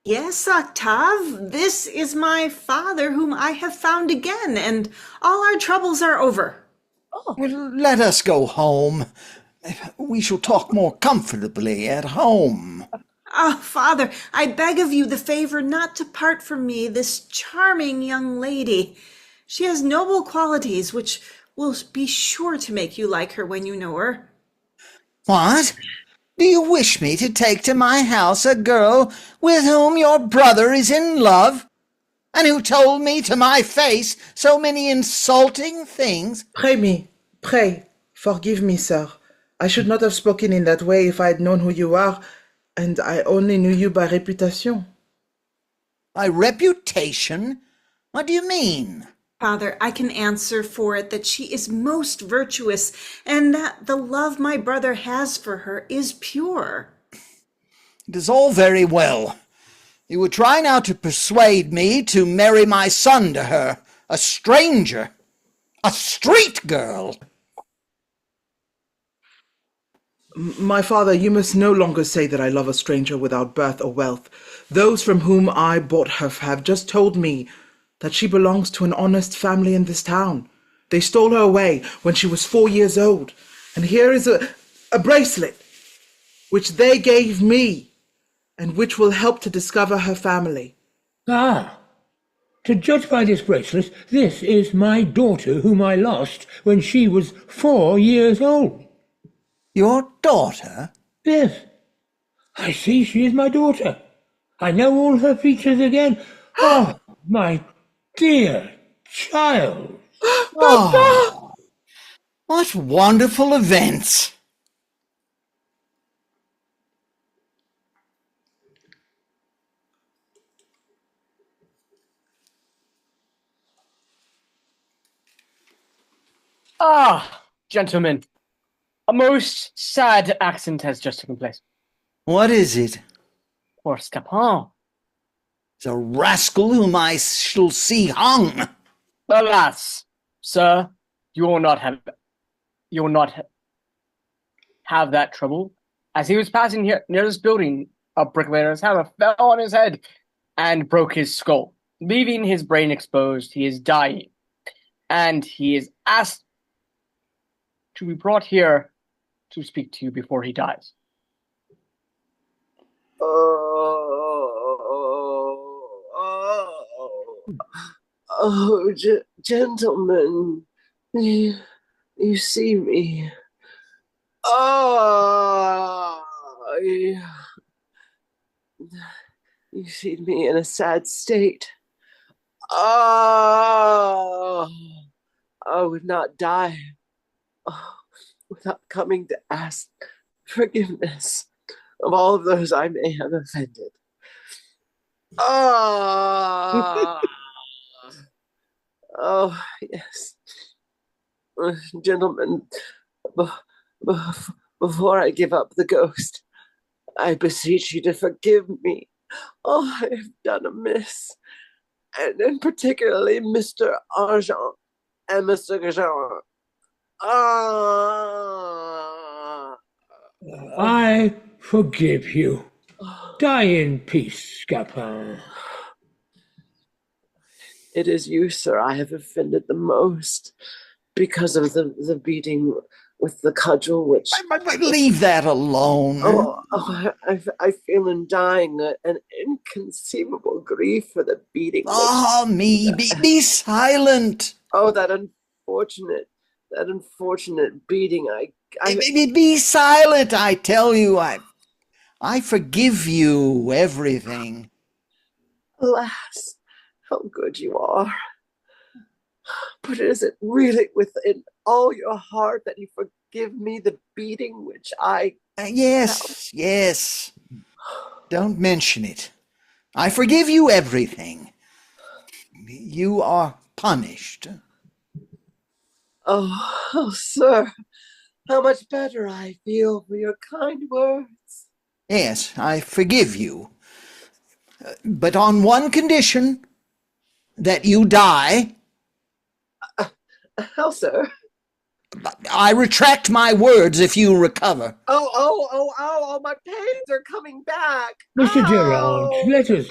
Yes, Octave, this is my father whom I have found again, and all our troubles are over. Oh. Well, let us go home. We shall talk more comfortably at home. Oh, Father, I beg of you the favor not to part from me this charming young lady. She has noble qualities which will be sure to make you like her when you know her. What? Do you wish me to take to my house a girl with whom your brother is in love, and who told me to my face so many insulting things? Pray, forgive me, sir. I should not have spoken in that way if I had known who you are, and I only knew you by reputation. My reputation? What do you mean? Father, I can answer for it that she is most virtuous, and that the love my brother has for her is pure. It is all very well. You would try now to persuade me to marry my son to her, a stranger, a street girl. My father, you must no longer say that I love a stranger without birth or wealth. Those from whom I bought her have just told me that she belongs to an honest family in this town. They stole her away when she was 4 years old, and here is a bracelet which they gave me, and which will help to discover her family. Ah, to judge by this bracelet, this is my daughter whom I lost when she was 4 years old. Your daughter? Yes, I see she is my daughter. I know all her features again. Oh, my dear child. Oh, what wonderful events! Ah, gentlemen, a most sad accident has just taken place. What is it? Poor Scapin. The rascal whom I shall see hung. Alas, sir, you will not have that trouble. As he was passing here near this building, a bricklayer's hammer fell on his head and broke his skull, leaving his brain exposed. He is dying, and he is asked to be brought here to speak to you before he dies. Gentlemen, you see me. You see me in a sad state. I would not die without coming to ask forgiveness of all of those I may have offended. Oh, yes. Gentlemen, before I give up the ghost, I beseech you to forgive me. Oh, I have done amiss. And particularly Mr. Argent and Mr. Gajan. I forgive you. Die in peace, Scapin. It is you, sir, I have offended the most because of the beating with the cudgel, which... Leave that alone. I feel in dying an inconceivable grief for the beating. Be silent. Oh, that unfortunate beating. Be silent, I tell you. I forgive you everything. Alas, how good you are. But is it really within all your heart that you forgive me the beating which I... Yes. Don't mention it. I forgive you everything. You are punished. Oh, sir, how much better I feel for your kind words. Yes, I forgive you. But on one condition, that you die. How, sir? I retract my words if you recover. Oh, my pains are coming back. Mr. Durand,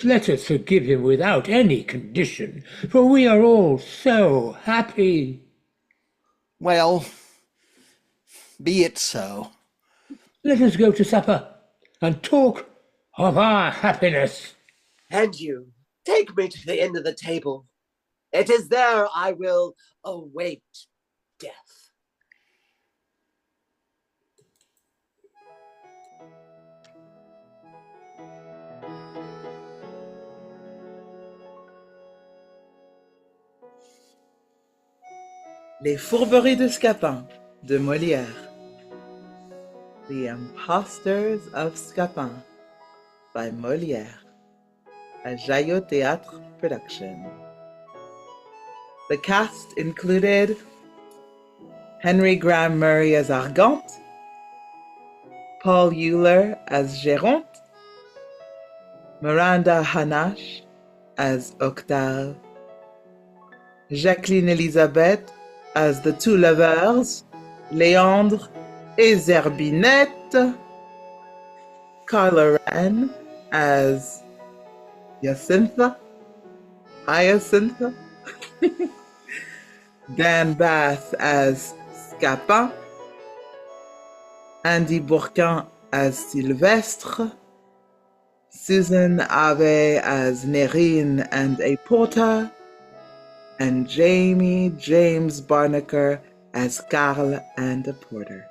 let us forgive him without any condition, for we are all so happy. Well, be it so. Let us go to supper and talk of our happiness. And you, take me to the end of the table. It is there I will await death. Les Fourberies de Scapin de Molière. The Impostures of Scapin by Molière. a JaYo Théâtre production. The cast included Henry Graham Murray as Argante, Paul Euler as Géronte, Miranda Hanache as Octave, Jacqueline Elisabeth as the two lovers, Léandre et Zerbinette, Carla Wren as Hyacinth, Dan Bath as Scapin, Andy Bourquin as Sylvestre, Susan Abe as Nerine and a porter, and Jamie James Barnaker as Carl and a porter.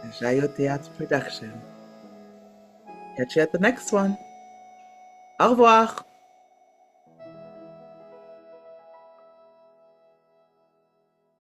A JaYo Théâtre production. Catch you at the next one. Au revoir.